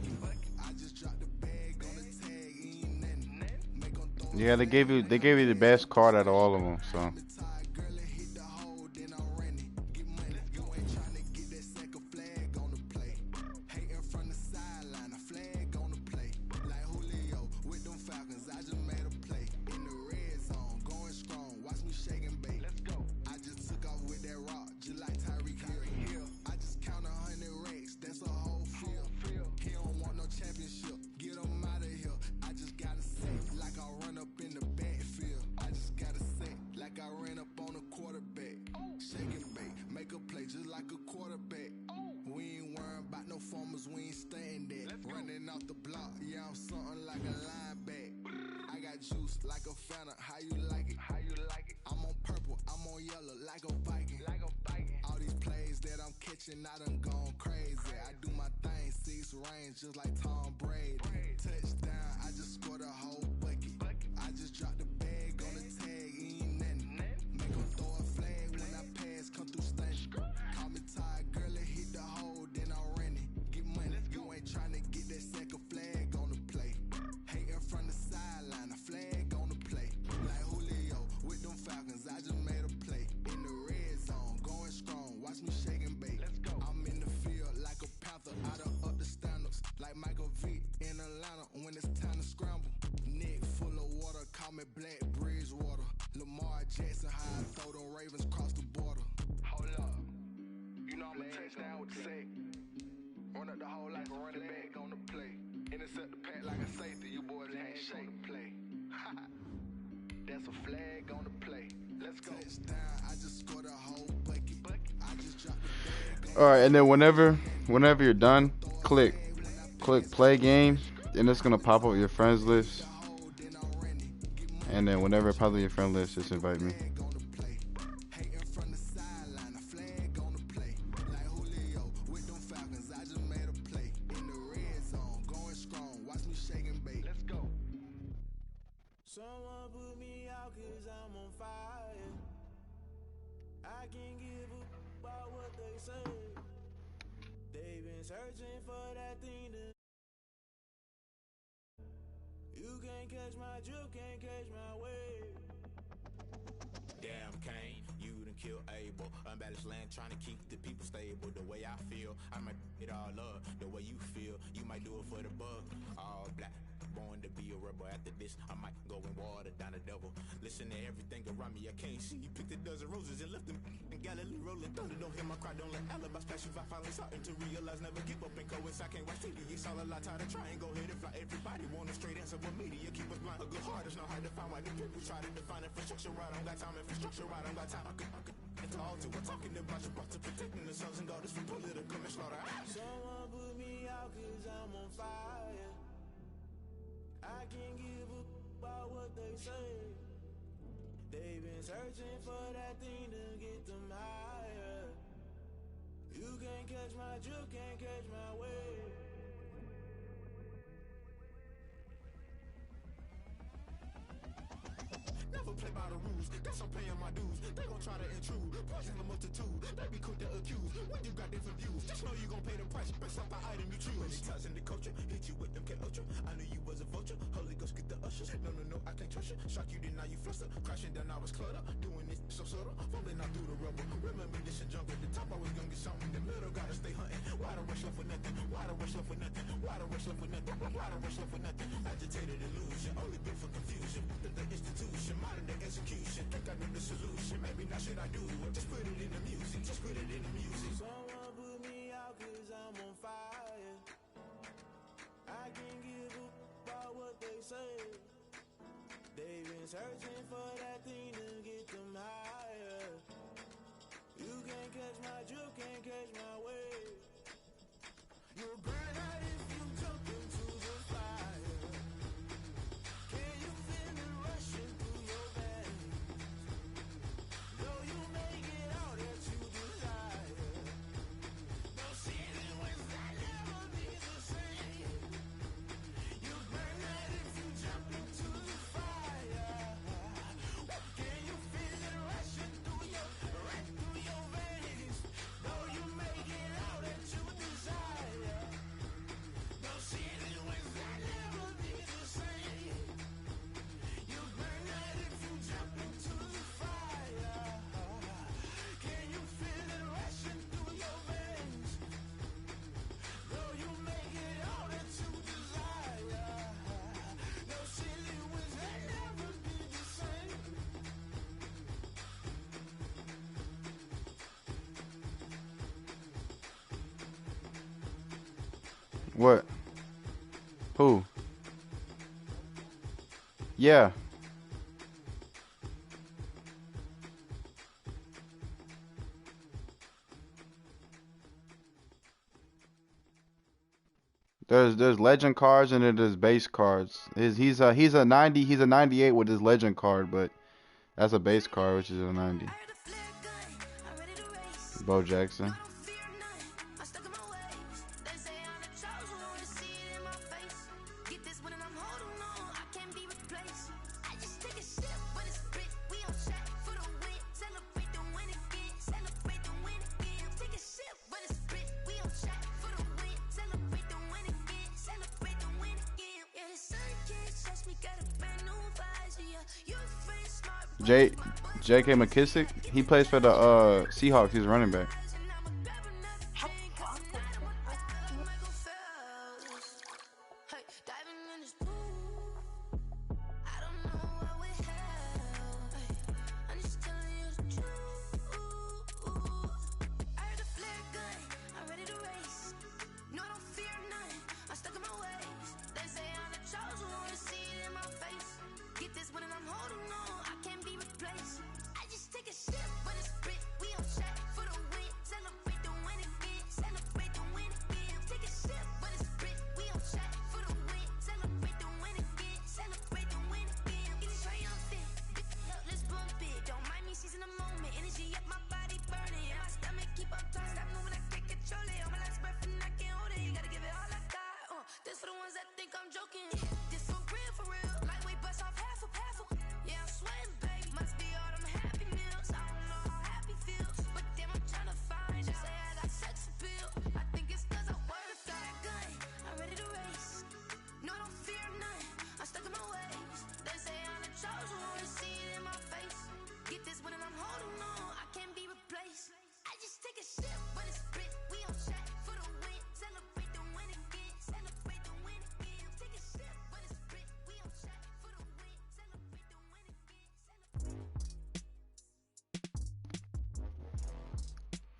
I just dropped the bag on the tag. Ain't nothing. Make 'em throw. Yeah, they gave you the best card out of all of them. So. I done gone crazy. I do my thing, 6 range, just like Tom Brady. Touchdown, I just scored a whole bucket. I just dropped the bag on the tag, ain't nothing. Make 'em throw a flag when I pass, come through stunning. Call me tired, girl, it hit the hole, then I'm running. Get money, you ain't tryna get that second flag on the play. Hating from the sideline, a flag on the play. Like Julio, with them Falcons, I just made a play. In the red zone, going strong, watch me shake and bake. I'm in the field like a panther, I done up the standards. Like Michael Vick in Atlanta when it's time to scramble. Neck full of water, call me Black Bridgewater. Lamar Jackson, how I throw them Ravens across the border. Hold up, you know I'm a touchdown with the sack. Run up the hole like a running back on the play. Intercept the pack like a safety, you boys ain't shake the play. That's a flag on the play. Let's go. Touchdown, I just scored a whole bucket. I just dropped the bag. All right, and then whenever you're done, click play game, and it's gonna pop up your friends list. And then whenever it pops up your friend list, just invite me. Someone put me out 'cause I'm on fire. I can't give a about what they say. They've been searching for that thing to. You can't catch my drift, can't catch my wave. Damn, Kane, you done kill Abel. Unbalanced land, trying to keep the people stable. The way I feel, I might it all up. The way you feel, you might do it for the bug. All black, born to be a rebel. After this, I might go and water down the devil. Listen to everything around me, I can't see. You picked a dozen roses and left them in Galilee rolling thunder. Don't hear my cry, don't let alibis pass you. I finally starting to realize never give up and coincide. Can't watch TV, it's all a lot. Tired of trying, go ahead and fly. Everybody want a straight answer, but media keep us blind. A good heart is not hard to find. Why the people try to define infrastructure right? I don't got time, infrastructure right? I don't got time. I could it's all to we're talking about your to protecting the sons and daughters from political manslaughter. Someone put me out 'cause I'm on fire. I can't give a about what they say. They've been searching for that thing to get them higher. You can't catch my drift, can't catch my wave. Never play by the rules, guess I'm paying my dues. They gon' try to intrude, poison the multitude. They be quick to accuse, when you got different views. Just know you gon' pay the price, based off the item you choose. Many ties in the culture, hit you with them Ultra. I knew you was a vulture, Holy Ghost get the ushers. No, I can't trust you. Shock you, then now you fluster. Crashing down, I was cluttered. Doing this so subtle, fumbling out through the rubble. Remember this and junk at the top, I was gonna get something. In the middle, gotta stay hunting. Why the rush left for nothing? Why the rush left for nothing? Why the rush left for nothing? Why the rush left for nothing? Agitated illusion, only built for confusion. The institution, modern day execution. Think I know the solution. Maybe not should I do it? Just put it in the music. Just put it in the music. Someone put me out 'cause I'm on fire. I can't give a about what they say. They've been searching for that thing to get them higher. You can't catch my drift, can't catch my wave. You'll burn out if you jump into the fire. Can you feel it rushing through your veins? Though you make it all that you desire. No ceiling was that never be the same. You burn out if you jump into the fire. Can you feel it rushing through your veins? Though you make it all that you desire. No ceiling was that never be the same. You burn out if you jump into the fire. Can you feel it rushing through your veins? Though you make it all that you desire. No ceiling was that never be the same. What? Who? Yeah. There's legend cards and then there's base cards. He's a 90, he's a 98 with his legend card, but that's a base card, which is a 90. Bo Jackson. J.K. McKissick, he plays for the Seahawks. He's running back.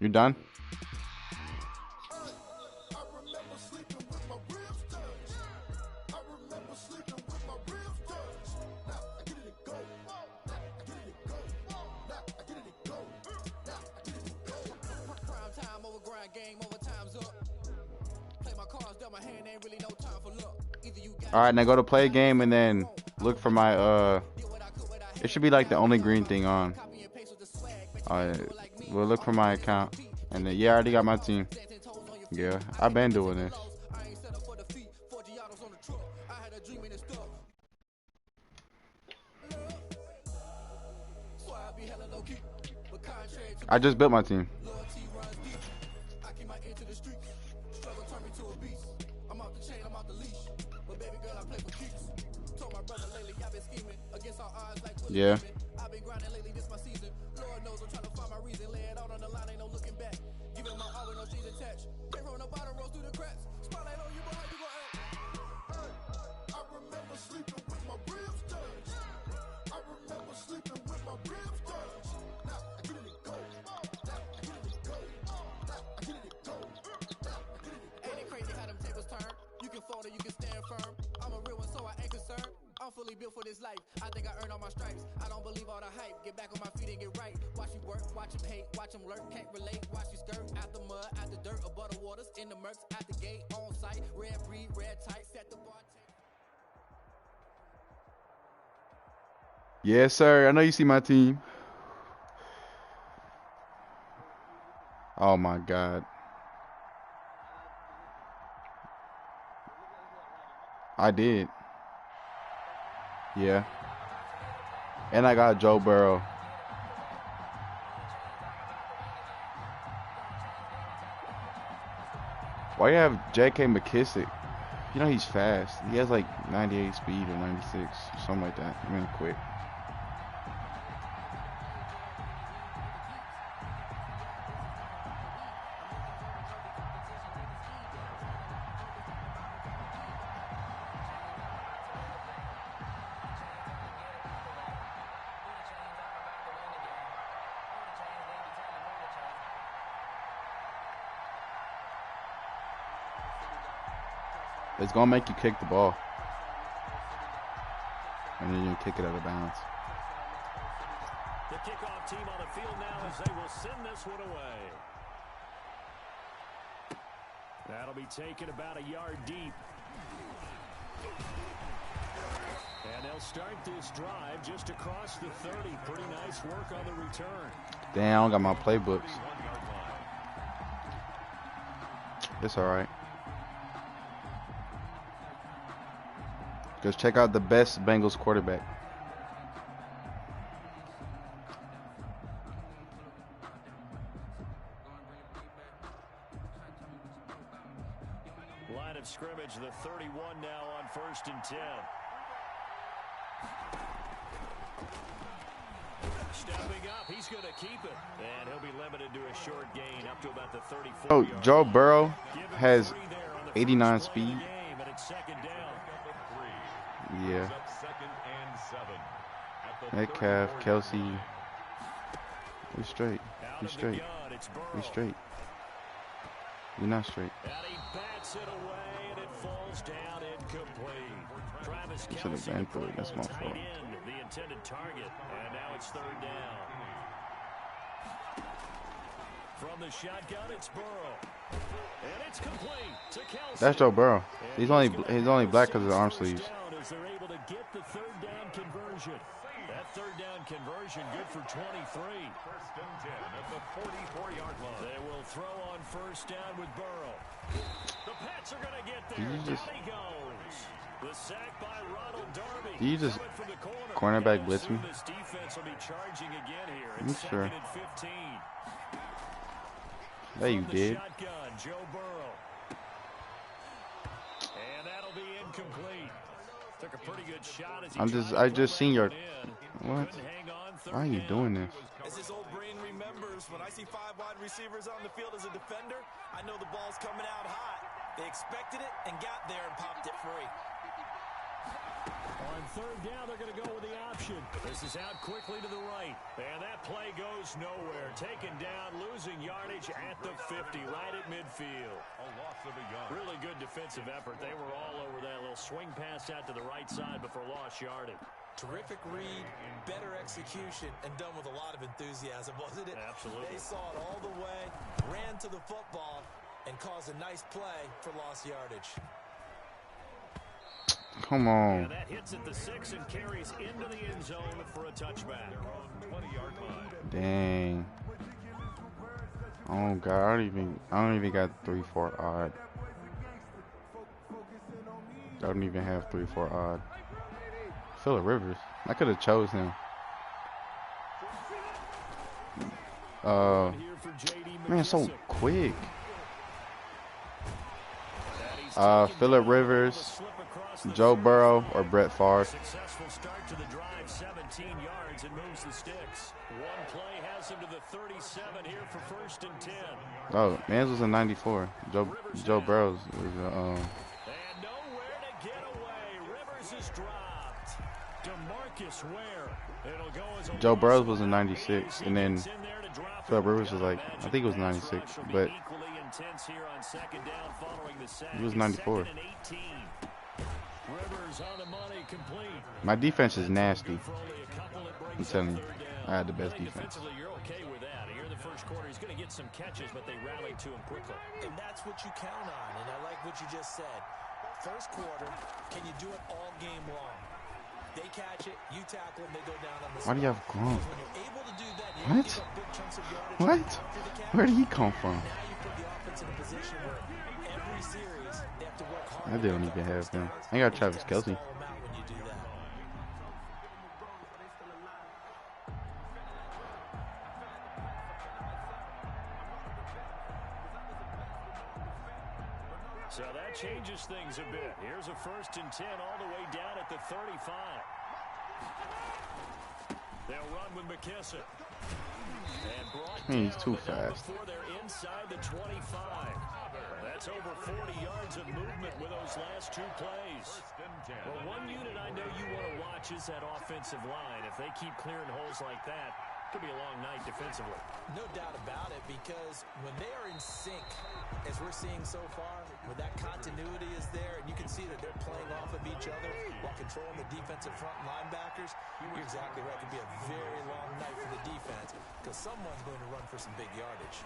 You done? All right, now go to play a game and then look for my it should be like the only green thing on. We'll look for my account and then yeah, I already got my team. Yeah, I've been doing this. I just built my team. Yeah. Fully built for this life. I think I earned all my stripes. I don't believe all the hype. Get back on my feet and get right. Watch you work, watch him hate, watch him lurk. Can't relate, watch you skirt. Out the mud, out the dirt, above the waters, in the murks, at the gate, on site. Red breed, red tight, set the bar. Yes, sir. I know you see my team. Oh my God. I did. Yeah. And I got Joe Burrow. Why you have J.K. McKissick? You know he's fast. He has like 98 speed or 96, something like that. I mean, quick. It's gonna make you kick the ball, and then you kick it out of bounds. The kickoff team on the field now as they will send this one away. That'll be taken about a yard deep. And they'll start this drive just across the 30. Pretty nice work on the return. Damn, I don't got my playbooks. It's all right. Just check out the best Bengals quarterback. Line of scrimmage, the 31 now on 1st and 10. Stepping up, he's going to keep it. And he'll be limited to a short gain up to about the 34. Oh, Joe Burrow has 89 speed. Yeah. Metcalf, Kelsey. We straight. We straight. We straight. You're not straight. And he bats it away, and it falls down incomplete. Travis should have been through it. That's my fault. The intended target, and now it's 3rd down. From the shotgun, it's Burrow. And it's complete to Kelsey. That's Joe Burrow. He's only black because of the arm sleeves. They're able to get the 3rd down conversion. That 3rd down conversion good for 23. 1st and 10 at the 44-yard line. They will throw on 1st down with Burrow. The Pats are going to get there. Down he goes. The sack by Ronald Darby. Do you just cornerback blitz me? This defense will be charging again here. I'm It's sure. 2nd and 15. Yeah, you did. Shotgun, Joe Burrow. And that'll be incomplete. Took a pretty good shot as I just seen your what? Why are you doing this? As his old brain remembers, when I see 5 wide receivers on the field as a defender, I know the ball's coming out hot. They expected it and got there and popped it free. On 3rd down, they're going to go with the option. This is out quickly to the right. And that play goes nowhere. Taken down, losing yardage at the 50, right at midfield. A loss of a yard. Really good defensive effort. They were all over that little swing pass out to the right side before lost yardage. Terrific read, better execution, and done with a lot of enthusiasm, wasn't it? Absolutely. They saw it all the way, ran to the football, and caused a nice play for lost yardage. Come on. And that hits at the 6 and carries into the end zone for a touchback. 20-yard line. Dang. Oh God, I don't even got 3-4 odd. I don't even have 3-4 odd. Phillip Rivers. I could have chose him. Man, so quick. Phillip Rivers, Joe Burrow, or Brett Favre. Successful start to the drive, 17 yards and moves the sticks. One play has him to the 37 here for 1st and 10. Oh, Mans was a 94. Joe Burrow was And nowhere to get away. Rivers is dropped. DeMarcus Ware. It'll go as a Joe Burrow was a 96, and then Phillip Rivers was like, I think it was 96, but he was 94. My defense is nasty. I'm telling you, I had the best defense. You're okay with that. Here in the first quarter, he's going to get some catches, but they rallied to him quickly. And that's what you count on, and I like what you just said. First quarter, can you do it all game long? They catch it, you tackle them, they go down on the Why do you have Gronk? When you're able to do that, you What? give up big chunks of yardage. What? Where did he come from? Now you put the offense in a position where every series they have to work hard. I didn't even have him. I got Travis Kelce. When you do that. So that changes things a bit. Here's a 1st and 10 all the way down at the 35. They'll run with McKissick. And brought He's down, too but not fast. before they're inside the 25. That's over 40 yards of movement with those last 2 plays. Well, one unit I know you want to watch is that offensive line. If they keep clearing holes like that, it could be a long night defensively. No doubt about it, because when they are in sync, as we're seeing so far, when that continuity is there, and you can see that they're playing off of each other while controlling the defensive front linebackers, you're exactly right. It could be a very long night for the defense because someone's going to run for some big yardage.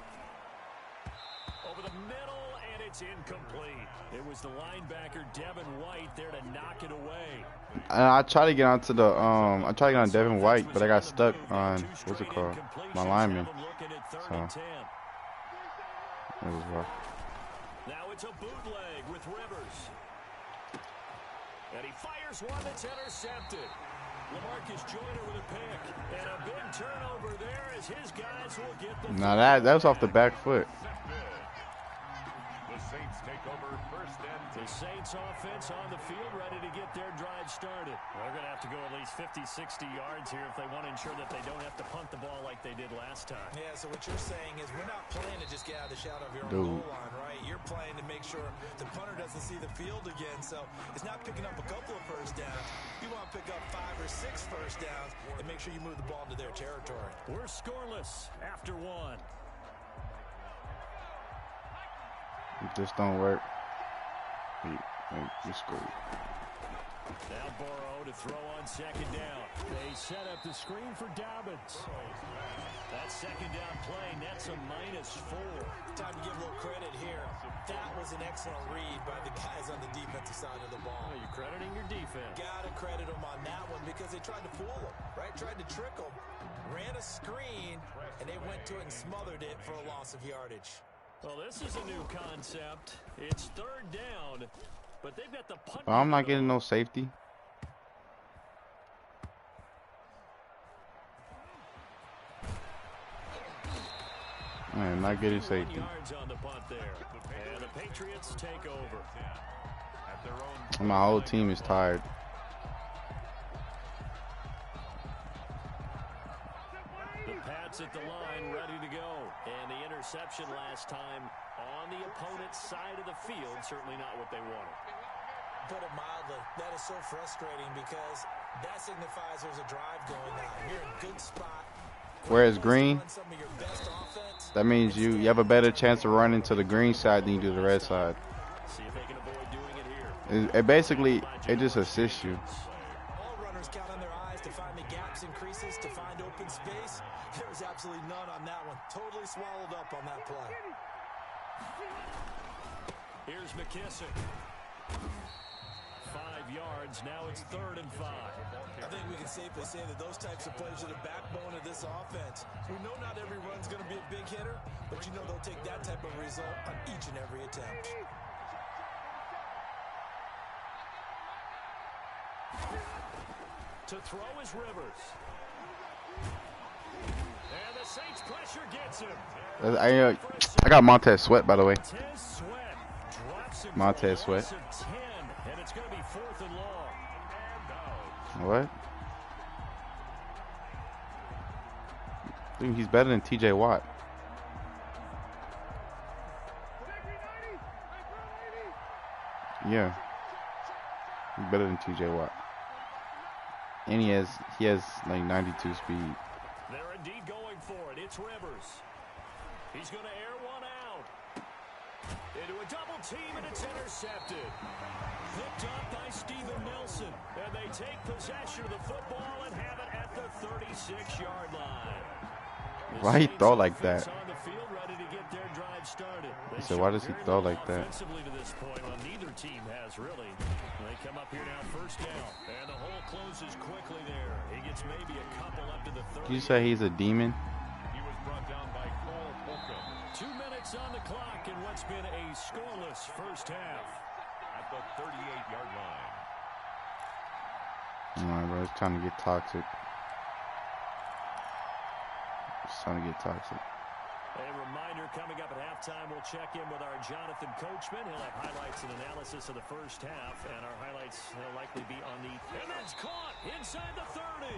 Over the middle, and it's incomplete. It was the linebacker, Devin White, there to knock it away. I tried to get onto the I tried to get on Devin White, but I got stuck on what's it called, my lineman. So it was rough. Now it's a bootleg with Rivers, and he fires one that's intercepted. LaMarcus Joyner with a pick, and a big turnover there as his guys will get the. Now that was off the back foot. The Saints take over 1st and 10. The Saints offense on the field ready to get their drive started. They're going to have to go at least 50, 60 yards here if they want to ensure that they don't have to punt the ball like they did last time. Yeah, so what you're saying is we're not playing to just get out of the shadow of your own goal line, right? You're playing to make sure the punter doesn't see the field again. So it's not picking up a couple of first downs. You want to pick up 5 or 6 first downs and make sure you move the ball into their territory. We're scoreless after 1. If this don't work, you're screwed. Now Burrow to throw on 2nd down. They set up the screen for Dobbins. That 2nd down play nets a -4. Time to give a little credit here. That was an excellent read by the guys on the defensive side of the ball. Well, you're crediting your defense. Gotta credit them on that one because they tried to fool them, right? Tried to trick them. Ran a screen, and they went to it and smothered it for a loss of yardage. Well, this is a new concept. It's 3rd down, but they've got the punt. I'm not getting no safety. I am not getting safety. Yards on the punt there. And the Patriots take over. My whole team is tired. The Pats at the line, ready to go. And the interception last time on the opponent's side of the field, certainly not what they wanted. Put it mildly, that is so frustrating because That signifies there's a drive going now. You're in a good spot. Whereas green, that means you have a better chance of running to the green side than you do the red side. It basically, it just assists you. All runners count on their eyes to find the gaps and creases, to find open space. There's absolutely none on that one. Totally swallowed up on that play. Here's McKissick. 5 yards. Now it's 3rd and 5. I think we can safely say that those types of plays are the backbone of this offense. We know not every run's going to be a big hitter, but you know they'll take that type of result on each and every attempt. To throw is Rivers. And the Saints pressure gets him. I got Montez Sweat, by the way. Montez Sweat. 10, and it's going to be 4th and long. What? Dude, he's better than TJ Watt. Yeah. He's better than TJ Watt. And he has like 92 speed. They're indeed going for it. It's Rivers. He's going to air one out. Into a double team, and it's intercepted. Picked up by Steven Nelson. And they take possession of the football and have it at the 36-yard line. Why he throw like that? On the field, ready to get their drive started. So why does he throw like that? Offensively to this point, well, neither team has really. They come up here now, 1st down, and the hole closes quickly there. He gets maybe a couple up to the 30. Did you say he's a demon? He was brought down by Cole Holcomb. 2 minutes on the clock in what's been a scoreless first half. At the 38-yard line. Alright, bro, it's time to get toxic. It's time to get toxic. A reminder coming up at halftime, we'll check in with our Jonathan Coachman. He'll have highlights and analysis of the first half, and our highlights will likely be on the... And that's caught inside the 30.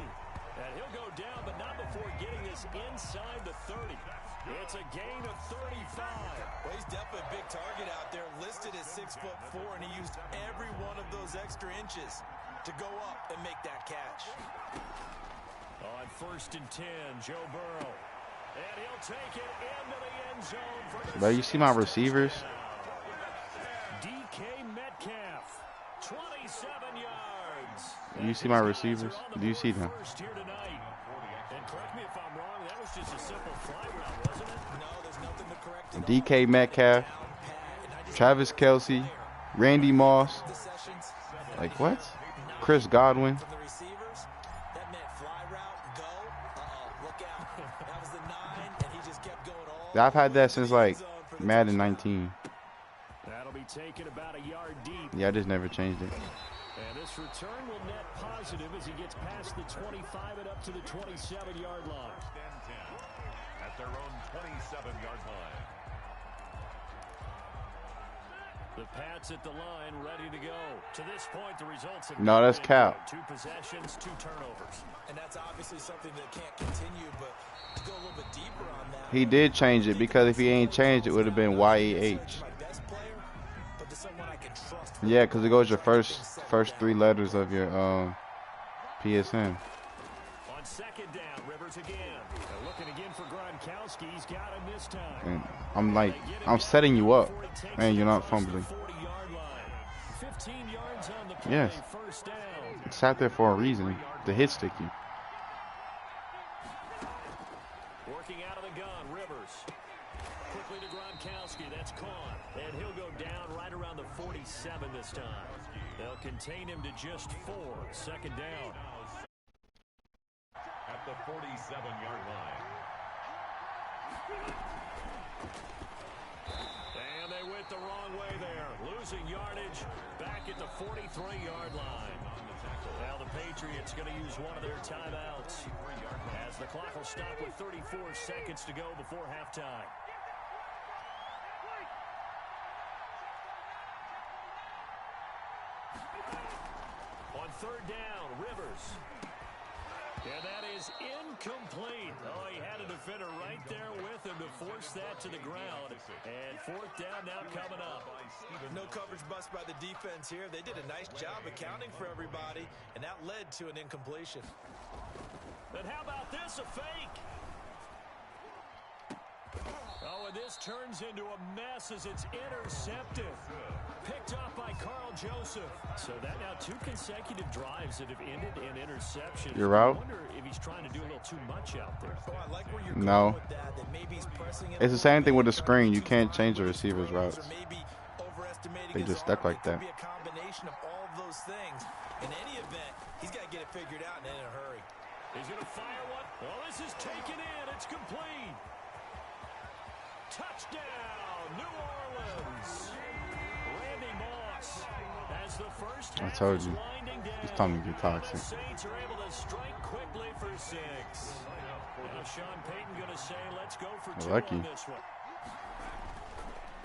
And he'll go down, but not before getting this inside the 30. It's a gain of 35. Well, he's definitely a big target out there, listed as 6'4", and he used every one of those extra inches to go up and make that catch. On 1st and 10, Joe Burrow. And he'll take it into the end zone for the... But you see my receivers? DK Metcalf, 27 yards. You see my receivers? Do you see them? And correct me if I'm wrong, that was just a simple fly route, wasn't it? No, there's nothing to correct it. DK Metcalf, Travis Kelce, Randy Moss. Like what? Chris Godwin. I've had that since like Madden 19. That'll be taken about a yard deep. Yeah, I just never changed it. And this return will net positive as he gets past the 25 and up to the 27-yard line. At their own 27-yard line. The Pats at the line, ready to go. To this point, the results have no, that's cap. 2 possessions, 2 turnovers. And that's obviously something that can't continue, but to go a little bit deeper on that. He did change it, because if he ain't changed it, would have been YEH. Yeah, because it goes your first 3 letters of your PSN. On 2nd down, Rivers again. Looking again for Gronkowski. He's got him this time. And I'm setting you up. Man, you're not fumbling. 15 yards on the play, yes. 1st down. It sat there for a reason. To hit sticky. Working out of the gun, Rivers. Quickly to Gronkowski. That's caught. And he'll go down right around the 47 this time. They'll contain him to just 4. 2nd down. At the 47-yard line. And they went the wrong way there. Losing yardage back at the 43-yard line. Now the Patriots going to use one of their timeouts as the clock will stop with 34 seconds to go before halftime. On 3rd down, Rivers. And that is incomplete. Oh, he had a defender right there with him to force that to the ground. And fourth down now coming up. No coverage bust by the defense here. They did a nice job accounting for everybody, and that led to an incompletion. And how about this, a fake? Oh, and this turns into a mess as it's intercepted. Picked off by Carl Joseph. So that now 2 consecutive drives that have ended in interception. You're out? I wonder if he's trying to do a little too much out there. Oh, I like where you're No. going with that maybe he's pressing it. It's the same thing with the screen. You can't change the receiver's routes. They just stuck like that. Be a combination of all of those things. In any event, he's got to get it figured out and in a hurry. He's going to fire one. Well, this is taken in. It's complete. Touchdown, New Orleans. Randy Moss as the first I told you. It's time to get toxic. The Saints are able to strike quickly for 6. Now Sean Payton going to say, let's go for 2 Lucky. on this one.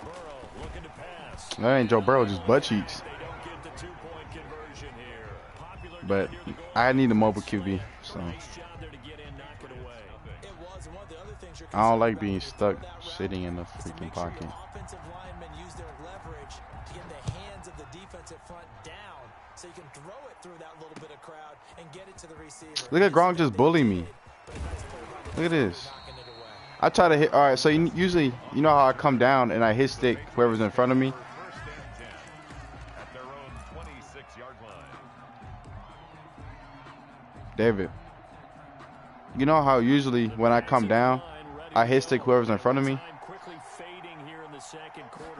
Burrow looking to pass. That ain't Joe Burrow, just butt cheeks. They don't get the 2-point conversion here. Popular But I need a mobile QB, so nice job there to get in, knock it away. It was, and one of the other things you're I don't like concerned being about stuck is sitting in the to freaking make sure pocket. your offensive linemen use their leverage to get the hands of the defensive front down so you can throw it through that little bit of crowd and get it to the receiver. Look at Gronk just bully me. Look at this. I try to hit. All right, so usually, you know how I come down and I hit stick whoever's in front of me? At their own 26-yard line. David. You know how usually when I come down, I hit stick whoever's in front of me?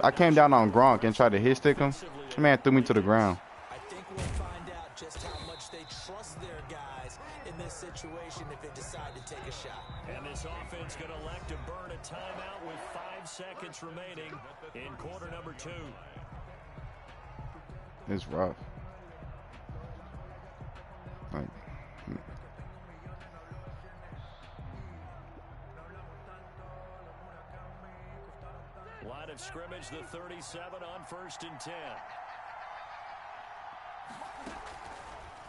I came down on Gronk and tried to hit stick him. The man threw me to the ground. I think we'll find out just how much they trust their guys in this situation if they decide to take a shot. And this offense going to elect to burn a timeout with 5 seconds remaining in quarter number 2. It's rough. Like, Line of scrimmage, the 37 on 1st and 10.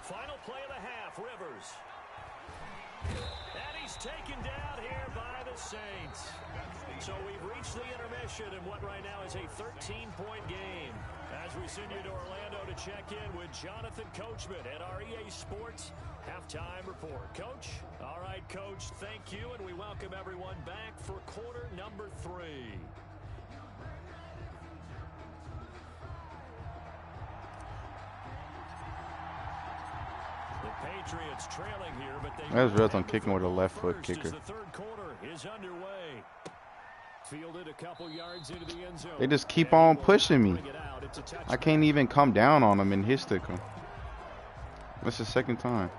Final play of the half, Rivers. And he's taken down here by the Saints. So we've reached the intermission in what right now is a 13-point game. As we send you to Orlando to check in with Jonathan Coachman at our EA Sports Halftime Report. Coach? All right, Coach, thank you, and we welcome everyone back for quarter number 3. The Patriots trailing here, but they that's real on kicking with a left foot kicker. the third quarter is underway. Fielded a couple yards into the end zone. They just keep on pushing me. I can't even come down on them and hit stick them. That's the second time.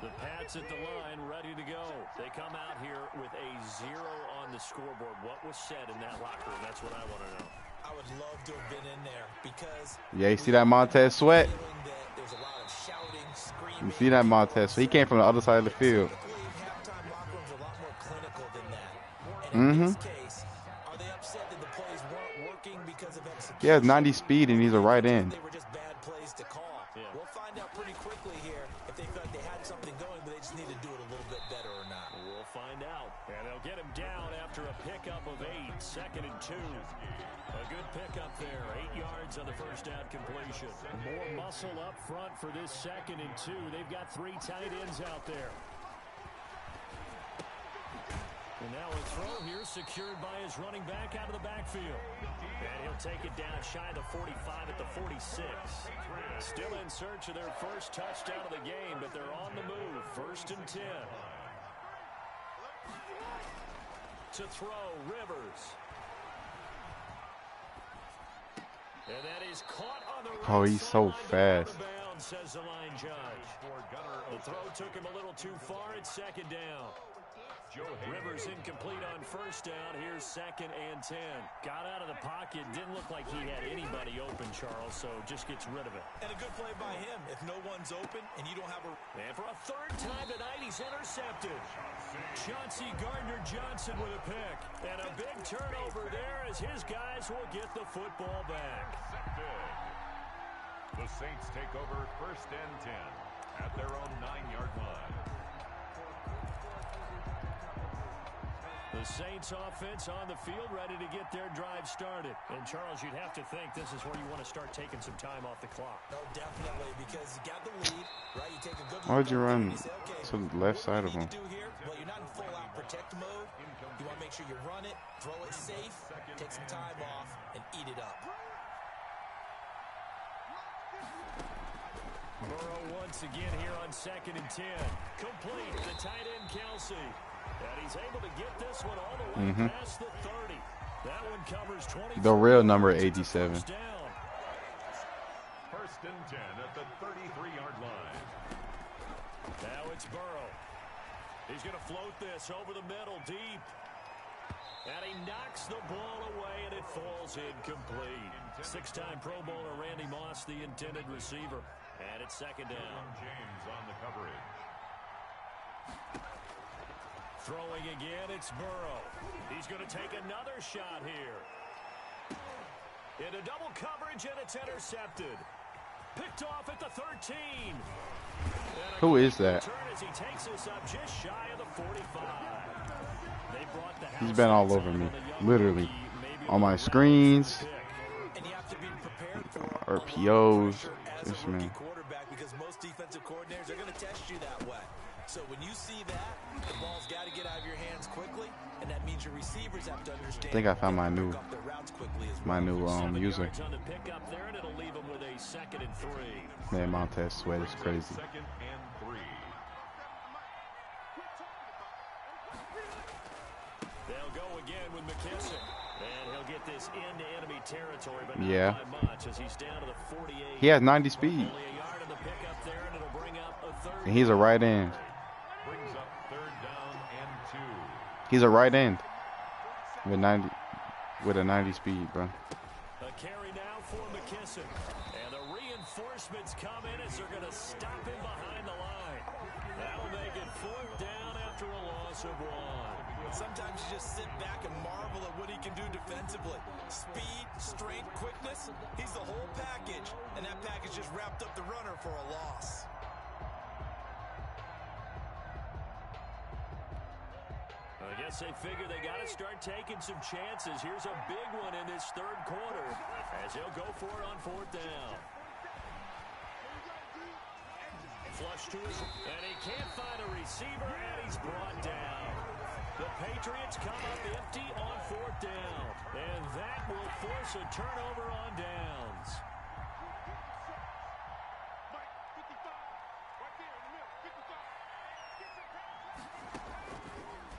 The Pats at the line, ready to go. They come out here with a 0 on the scoreboard. What was said in that locker room? That's what I want to know. I would love to have been in there because Yeah, you see that Montez Sweat? there's a lot of shouting, screaming. You see that Montez? So he came from the other side of the field. Typically, halftime locker rooms are a lot more clinical than that. And Mm-hmm. in this case, are they upset that the plays weren't working because of execution? He has 90 speed and he's a right end. They were just bad plays to call. Yeah. We'll find out pretty quickly here if they felt they had something going, but they just need to do it a little bit better or not. We'll find out. And they'll get him down after a pickup of 8. 2nd and 2. A good pickup there. 8 yards on the first down completion. More muscle up front for this 2nd and 2. They've got 3 tight ends out there. And now a throw here secured by his running back out of the backfield. And he'll take it down shy of the 45 at the 46. Still in search of their first touchdown of the game, but they're on the move. 1st and 10. To throw, Rivers. And that is caught on the right Oh, he's so sideline, fast. out of bounds, says the line judge. The throw took him a little too far. It's 2nd down. Rivers incomplete on 1st down. Here's 2nd and 10. Got out of the pocket. Didn't look like he had anybody open, Charles, so just gets rid of it. And a good play by him. If no one's open and you don't have a... And for a 3rd time tonight, he's intercepted. Chauncey Gardner-Johnson with a pick. And a big turnover there as his guys will get the football back. The Saints take over 1st and 10. at their own 9-yard line. The Saints offense on the field, ready to get their drive started. And Charles, you'd have to think this is where you want to start taking some time off the clock. Oh, definitely, because you got the lead, right? You take a good Why would you run say, okay, to the left side of him? Well, you're not in full-out protect mode. You want to make sure you run it, throw it safe, take some time off, and eat it up. Burrow once again here on 2nd and 10. Complete to tight end Kelsey. And he's able to get this one all the way past the 30. That one covers 20. The real number 87. First and 10 at the 33-yard line. Now it's Burrow. He's going to float this over the middle deep. And he knocks the ball away, and it falls incomplete. 6-time Pro Bowler Randy Moss, the intended receiver. And it's 2nd down. James on the coverage. Throwing again, it's Burrow. He's going to take another shot here. Into double coverage, and it's intercepted. Picked off at the 13. Who is that? As he takes us up just shy of the 45. They brought the He's been all over me, literally. On my screens, or POs. This man. Because most defensive coordinators are going to test you that way. So when you see that, the ball's got to get out of your hands quickly, and that means your receivers have to understand. I think I found my new user. Man, Montez Sweat is crazy. 2nd and 3. They'll go again with McKissick, and he'll get this into enemy territory, but yeah. not by much as he's down to the 48. He has 90 speed. Only a yard in the pickup there, and it'll bring up a third. And he's a right end. Brings up 3rd down and 2. He's a right end with 90 with a 90 speed, bro. A carry now for McKissick, and the reinforcements come in as they're going to stop him behind the line. That'll make it 4th down after a loss of 1. Sometimes you just sit back and marvel at what he can do defensively. Speed, strength, quickness, he's the whole package. And that package just wrapped up the runner for a loss. I guess they figure they got to start taking some chances. Here's a big one in this 3rd quarter as he'll go for it on 4th down. Flush to his, and he can't find a receiver, and he's brought down. The Patriots come up empty on 4th down, and that will force a turnover on downs.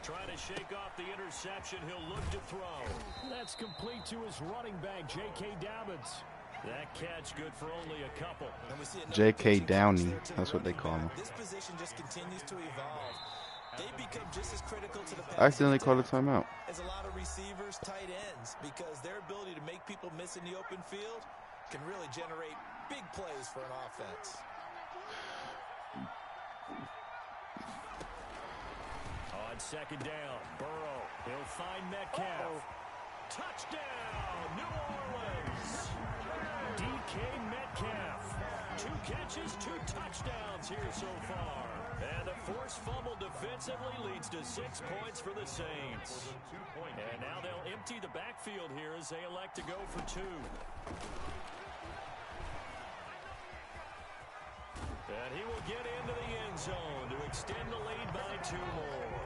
Trying to shake off the interception, he'll look to throw. That's complete to his running back, J.K. Dobbins. That catch good for only a couple. J.K. Downey, that's what they call him. This position just continues to evolve. They become just as critical to the I accidentally called a timeout. as a lot of receivers, tight ends, because their ability to make people miss in the open field can really generate big plays for an offense. On 2nd down, Burrow. He'll find Metcalf. Touchdown, New Orleans. DK Metcalf. 2 catches, 2 touchdowns here so far. And a forced fumble defensively leads to 6 points for the Saints. And now they'll empty the backfield here as they elect to go for 2. And he will get into the end zone to extend the lead by 2 more.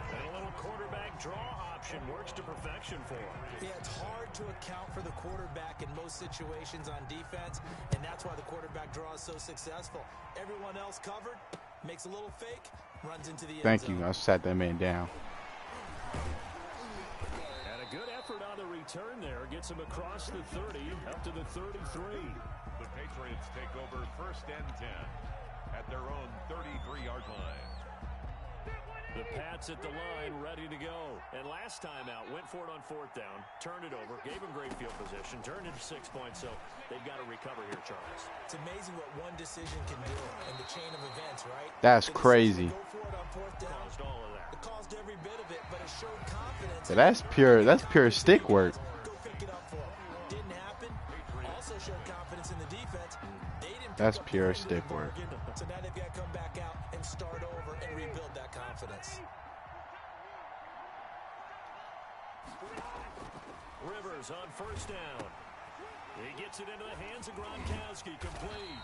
And a little quarterback draw option works to perfection for him. Yeah, it's hard to account for the quarterback in most situations on defense, and that's why the quarterback draw is so successful. Everyone else covered, makes a little fake, runs into the end Thank zone. you. I sat that man down. And a good effort on the return there. Gets him across the 30 up to the 33. The Patriots take over 1st and 10 at their own 33-yard line. The Pats at the line, ready to go. And last time out, went for it on 4th down, turned it over, gave him great field position, turned it to 6 points, so they've got to recover here, Charles. It's amazing what one decision can do in the chain of events, right? That's crazy. Go for it on 4th down. Caused all of that. It caused every bit of it, but it showed confidence. So that's pure stick work. Go pick it up for him. Didn't happen. Also showed confidence in the defense. They didn't That's pure stick work. So now they've got to come confidence. Rivers on first down. He gets it into the hands of Gronkowski, complete.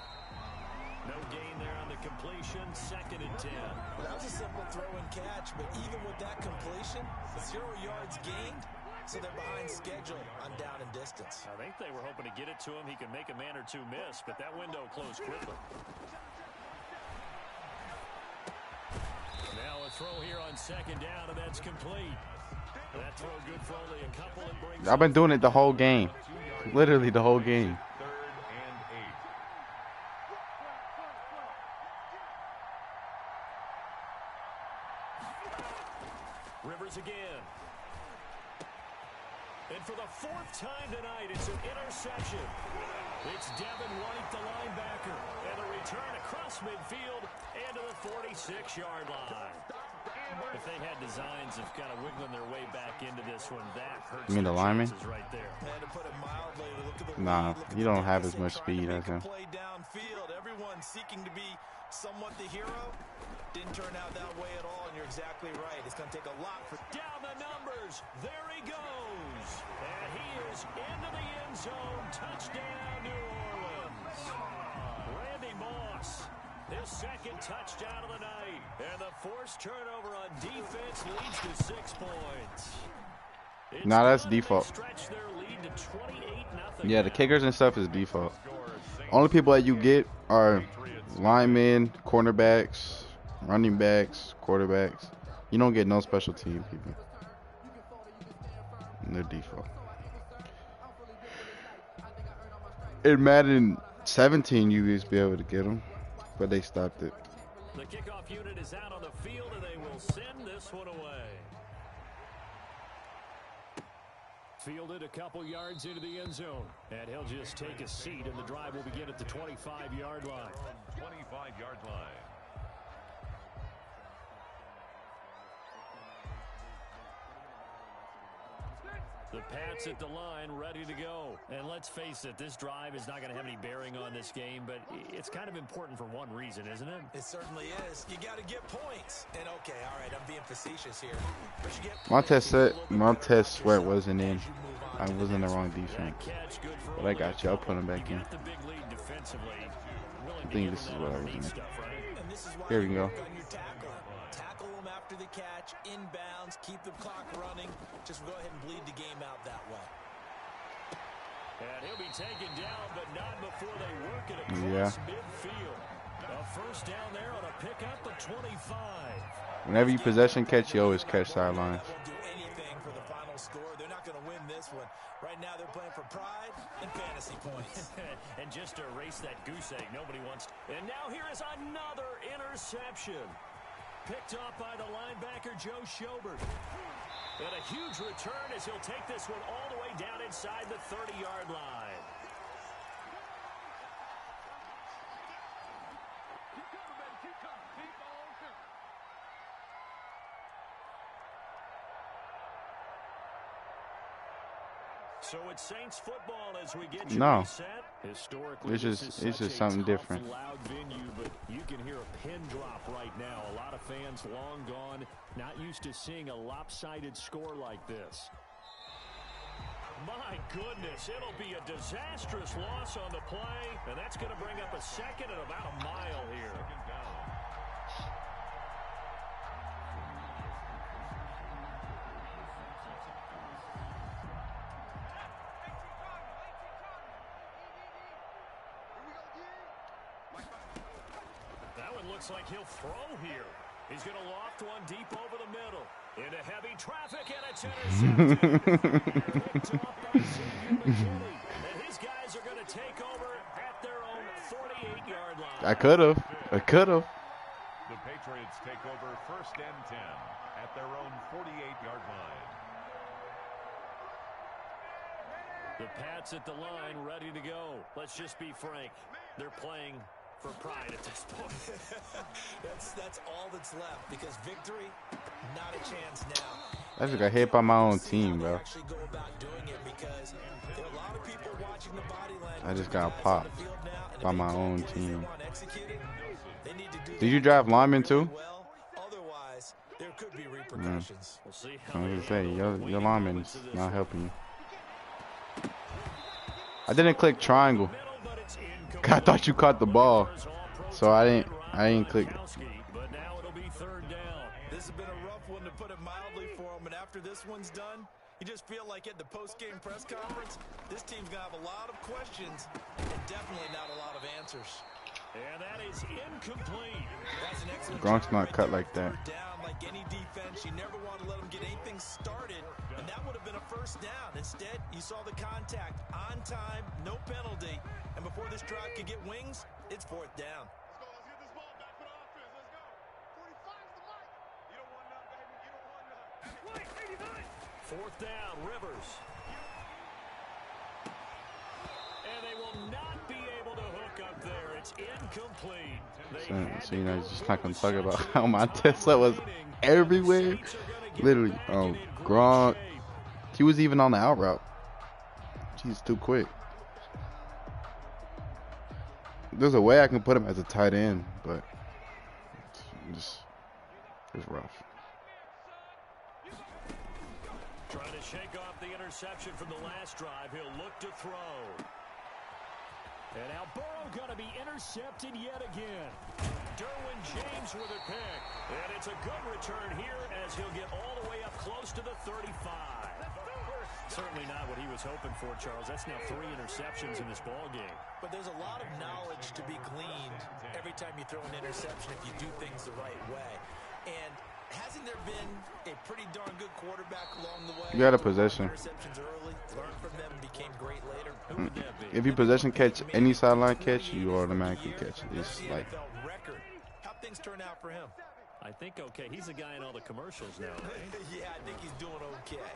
No gain there on the completion, 2nd and 10. Well, that was a simple throw and catch, but even with that completion, 0 yards gained, so they're behind schedule on down and distance. I think they were hoping to get it to him. He could make a man or two miss, but that window closed quickly. Now a throw here on 2nd down, and that's complete. That throw good for only a couple. It brings I've been doing it the whole game. Literally the whole game. 3rd and 8. Rivers again. And for the 4th time tonight, it's an interception. It's Devin White, the linebacker. And a return across midfield and to the 46-yard line. If they had designs of kind of wiggling their way back into this one, that hurts. You mean the lineman? Right there. And to put it mildly, look at the Nah, you don't have as much speed as him. play downfield. Everyone seeking to be somewhat the hero. Didn't turn out that way at all, and you're exactly right. It's going to take a lot for... Down the numbers. There he goes. And he is into the end zone. Touchdown, New Orleans. Randy Moss, his 2nd touchdown of the night. And the forced turnover on defense leads to 6 points. Nah, that's default. Stretch their lead to 28-0. Yeah, the kickers and stuff is default. Only people that you get are linemen, cornerbacks, running backs, quarterbacks. You don't get no special team people. And they're default. In Madden 17, you used to be able to get them, but they stopped it. The kickoff unit is out on the field, and they will send this one away. Fielded a couple yards into the end zone. And he'll just take a seat, and the drive will begin at the 25-yard line. 25-yard line. The Pats at the line, ready to go. And let's face it, this drive is not going to have any bearing on this game, but it's kind of important for one reason, isn't it? It certainly is. You got to get points. And okay, all right, I'm being facetious here. But you get Montez Sweat wasn't in. I was in the wrong defense. But I got you. I'll put him back in. I think this is what I was in. Here we go. Tackle them after the catch, inbounds, keep the clock running. Just go ahead and bleed the game out that way. And he'll be taken down, but not before they work it across midfield. A first down there on a pickup of 25. Whenever you possession catch, you always catch sidelines. Won't do anything for the final score. They're not going to win this one. Right now they're playing for pride and fantasy points. And just to erase that goose egg, nobody wants to. And now here is another interception. Picked off by the linebacker, Joe Schobert. And a huge return as he'll take this one all the way down inside the 30-yard line. So it's Saints football as we get you reset. Historically, it's just something different. Loud venue, but you can hear a pin drop right now. A lot of fans long gone, not used to seeing a lopsided score like this. My goodness, it'll be a disastrous loss on the play, and that's going to bring up a second and about a mile here. Looks like he'll throw here. He's going to loft one deep over the middle. Into heavy traffic, and it's intercepted. Picked off by Xavier McKinney. And his guys are going to take over at their own 48-yard line. I could have. The Patriots take over 1st and 10 at their own 48-yard line. The Pats at the line, ready to go. Let's just be frank. They're playing for pride at this point. that's all that's left, because victory, not a chance now. I just got hit by my own team, bro. I just got popped by my own team. Did you draft lineman too? this, there could be repercussions. We'll see I how was they gonna say, handle your the lineman's moments of not this helping you. I didn't click triangle. I thought you caught the ball, so I didn't click. But now it'll be third down. This has been a rough one, to put it mildly, for him. And after this one's done, you just feel like at the post-game press conference, this team's going to have a lot of questions and definitely not a lot of answers. And that is incomplete. That's an excellent Gronk's job not right cut there. like that. Third down, like any defense, you never want to let them get anything started, and that would have been a first down. Instead, you saw the contact on time, no penalty, and before this drive could get wings, it's fourth down. Let's go. Let's get this ball back for the offense. Let's go. 45's the mark. You don't want none, baby. You don't want none. 89. Fourth down, Rivers. And they will not be able to hook up there. It's incomplete. So you know, just not gonna talk about how my Tesla was everywhere. Literally, Gronk. He was even on the out route. He's too quick. There's a way I can put him as a tight end, but it's rough. Trying to shake off the interception from the last drive. He'll look to throw. And now Burrow going to be intercepted yet again. Derwin James with a pick. And it's a good return here as he'll get all the way up close to the 35. Certainly not what he was hoping for, Charles. That's now 3 interceptions in this ball game. But there's a lot of knowledge to be gleaned every time you throw an interception if you do things the right way. And hasn't there been a pretty darn good quarterback along the way? You got a possession. Interceptions early, learned from them, became great later. Who would that be? If you possession catch any sideline catch, you automatically catch it. It's like record. How things turn out for him? I think okay. He's a guy in all the commercials now, right? Yeah, I think he's doing okay.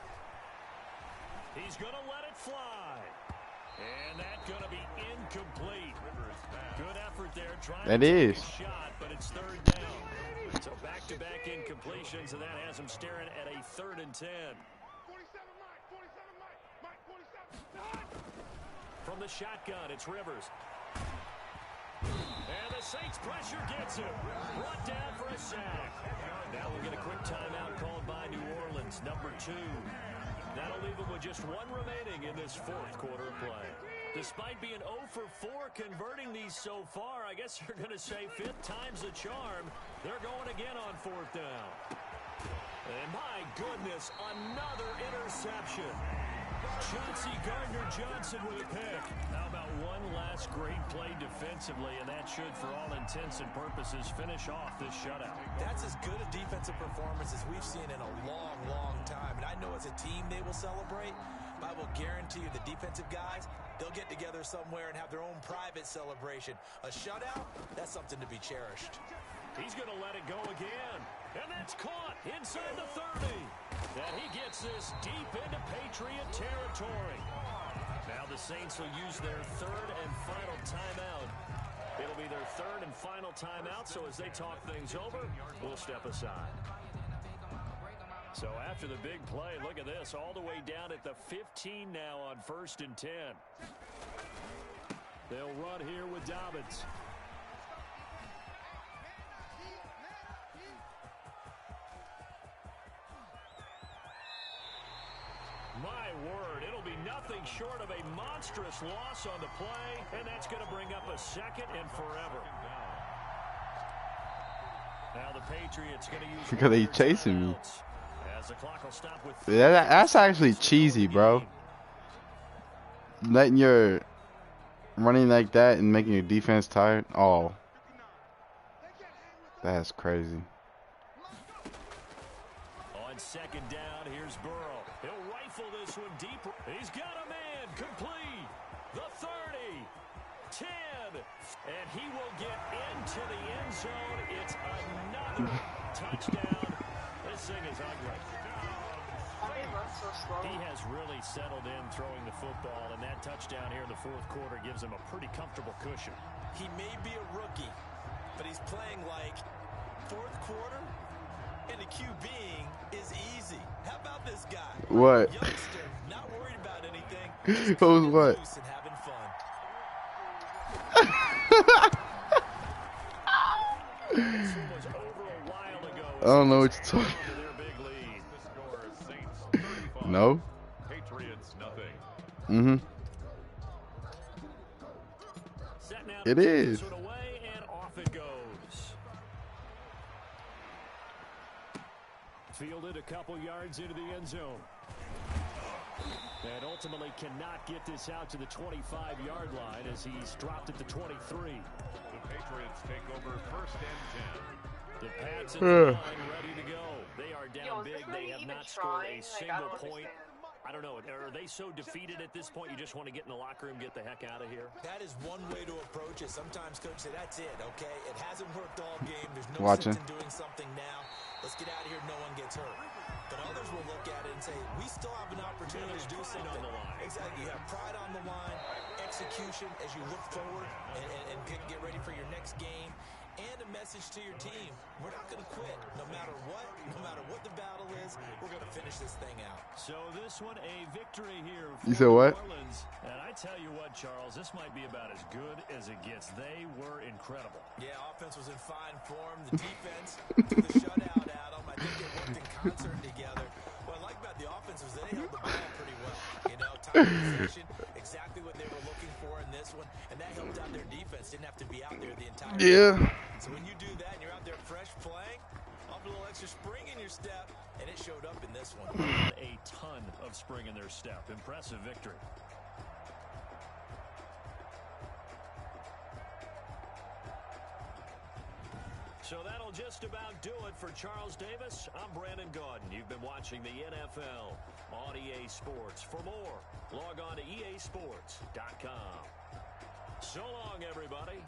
He's going to let it fly. And that's going to be incomplete. Good effort there. Trying that to is. take a shot, but it's third down. So back-to-back incompletions, and that has him staring at a 3rd and 10. 47, Mike, 47. From the shotgun, it's Rivers. And the Saints pressure gets him. Brought down for a sack. Now we'll get a quick timeout called by New Orleans, number 2. That'll leave them with just 1 remaining in this 4th quarter of play. Despite being 0 for 4 converting these so far, I guess you're going to say 5th time's the charm. They're going again on 4th down. And my goodness, another interception. Chauncey Gardner-Johnson with a pick. How about one last great play defensively, and that should, for all intents and purposes, finish off this shutout. That's as good a defensive performance as we've seen in a long, long time. And I know as a team they will celebrate. I will guarantee you the defensive guys, they'll get together somewhere and have their own private celebration. A shutout, that's something to be cherished. He's going to let it go again. And that's caught inside the 30. And he gets this deep into Patriot territory. Now the Saints will use their 3rd and final timeout. It'll be their 3rd and final timeout, so as they talk things over, we'll step aside. So after the big play, look at this, all the way down at the 15 now on 1st and 10. They'll run here with Dobbins. My word, it'll be nothing short of a monstrous loss on the play, and that's going to bring up a 2nd and forever. Now the Patriots going to use because they chasing me. As the clock will stop with That's actually cheesy, bro. Letting your running like that and making your defense tired. Oh, that's crazy. On 2nd down, here's Burrow. He'll rifle this one deep. He's got a man complete. The 30, 10, and he will get into the end zone. It's another touchdown. This thing is ugly. He has really settled in throwing the football, and that touchdown here in the 4th quarter gives him a pretty comfortable cushion. He may be a rookie, but he's playing like 4th quarter, and the QBing is easy. How about this guy? What? Youngster, not worried about anything. Who's what? Loose and having fun. This one was over a while ago I don't know what you're talking. No. Patriots nothing. Mm-hmm. It is. Away and off it goes. Fielded a couple yards into the end zone. And ultimately cannot get this out to the 25-yard line as he's dropped at the 23. The Patriots take over first and 10. The Pats at the line ready to go. They are down big. They have not scored a single point. I don't know. Are they so defeated at this point you just want to get in the locker room, get the heck out of here? That is one way to approach it. Sometimes coaches say, that's it, okay? It hasn't worked all game. There's no sense in doing something now. Let's get out of here. No one gets hurt. But others will look at it and say, we still have an opportunity to do something. On the line. Exactly. You have pride on the line, execution as you look forward and get ready for your next game. And a message to your team. We're not going to quit. No matter what the battle is, we're going to finish this thing out. So this one, a victory here for You said what? New Orleans. And I tell you what, Charles, this might be about as good as it gets. They were incredible. Yeah, offense was in fine form. The defense took the shutout at them. I think they worked in concert together. What I like about the offense was they held the ball pretty well. You know, time of possession, exactly what they were looking for in this one. And that helped out their defense. Didn't have to be out there the entire time. So when you do that and you're out there fresh playing, I'll put a little extra spring in your step, and it showed up in this one. A ton of spring in their step. Impressive victory. So that'll just about do it for Charles Davis. I'm Brandon Gaudin. You've been watching the NFL on EA Sports. For more, log on to easports.com. So long, everybody.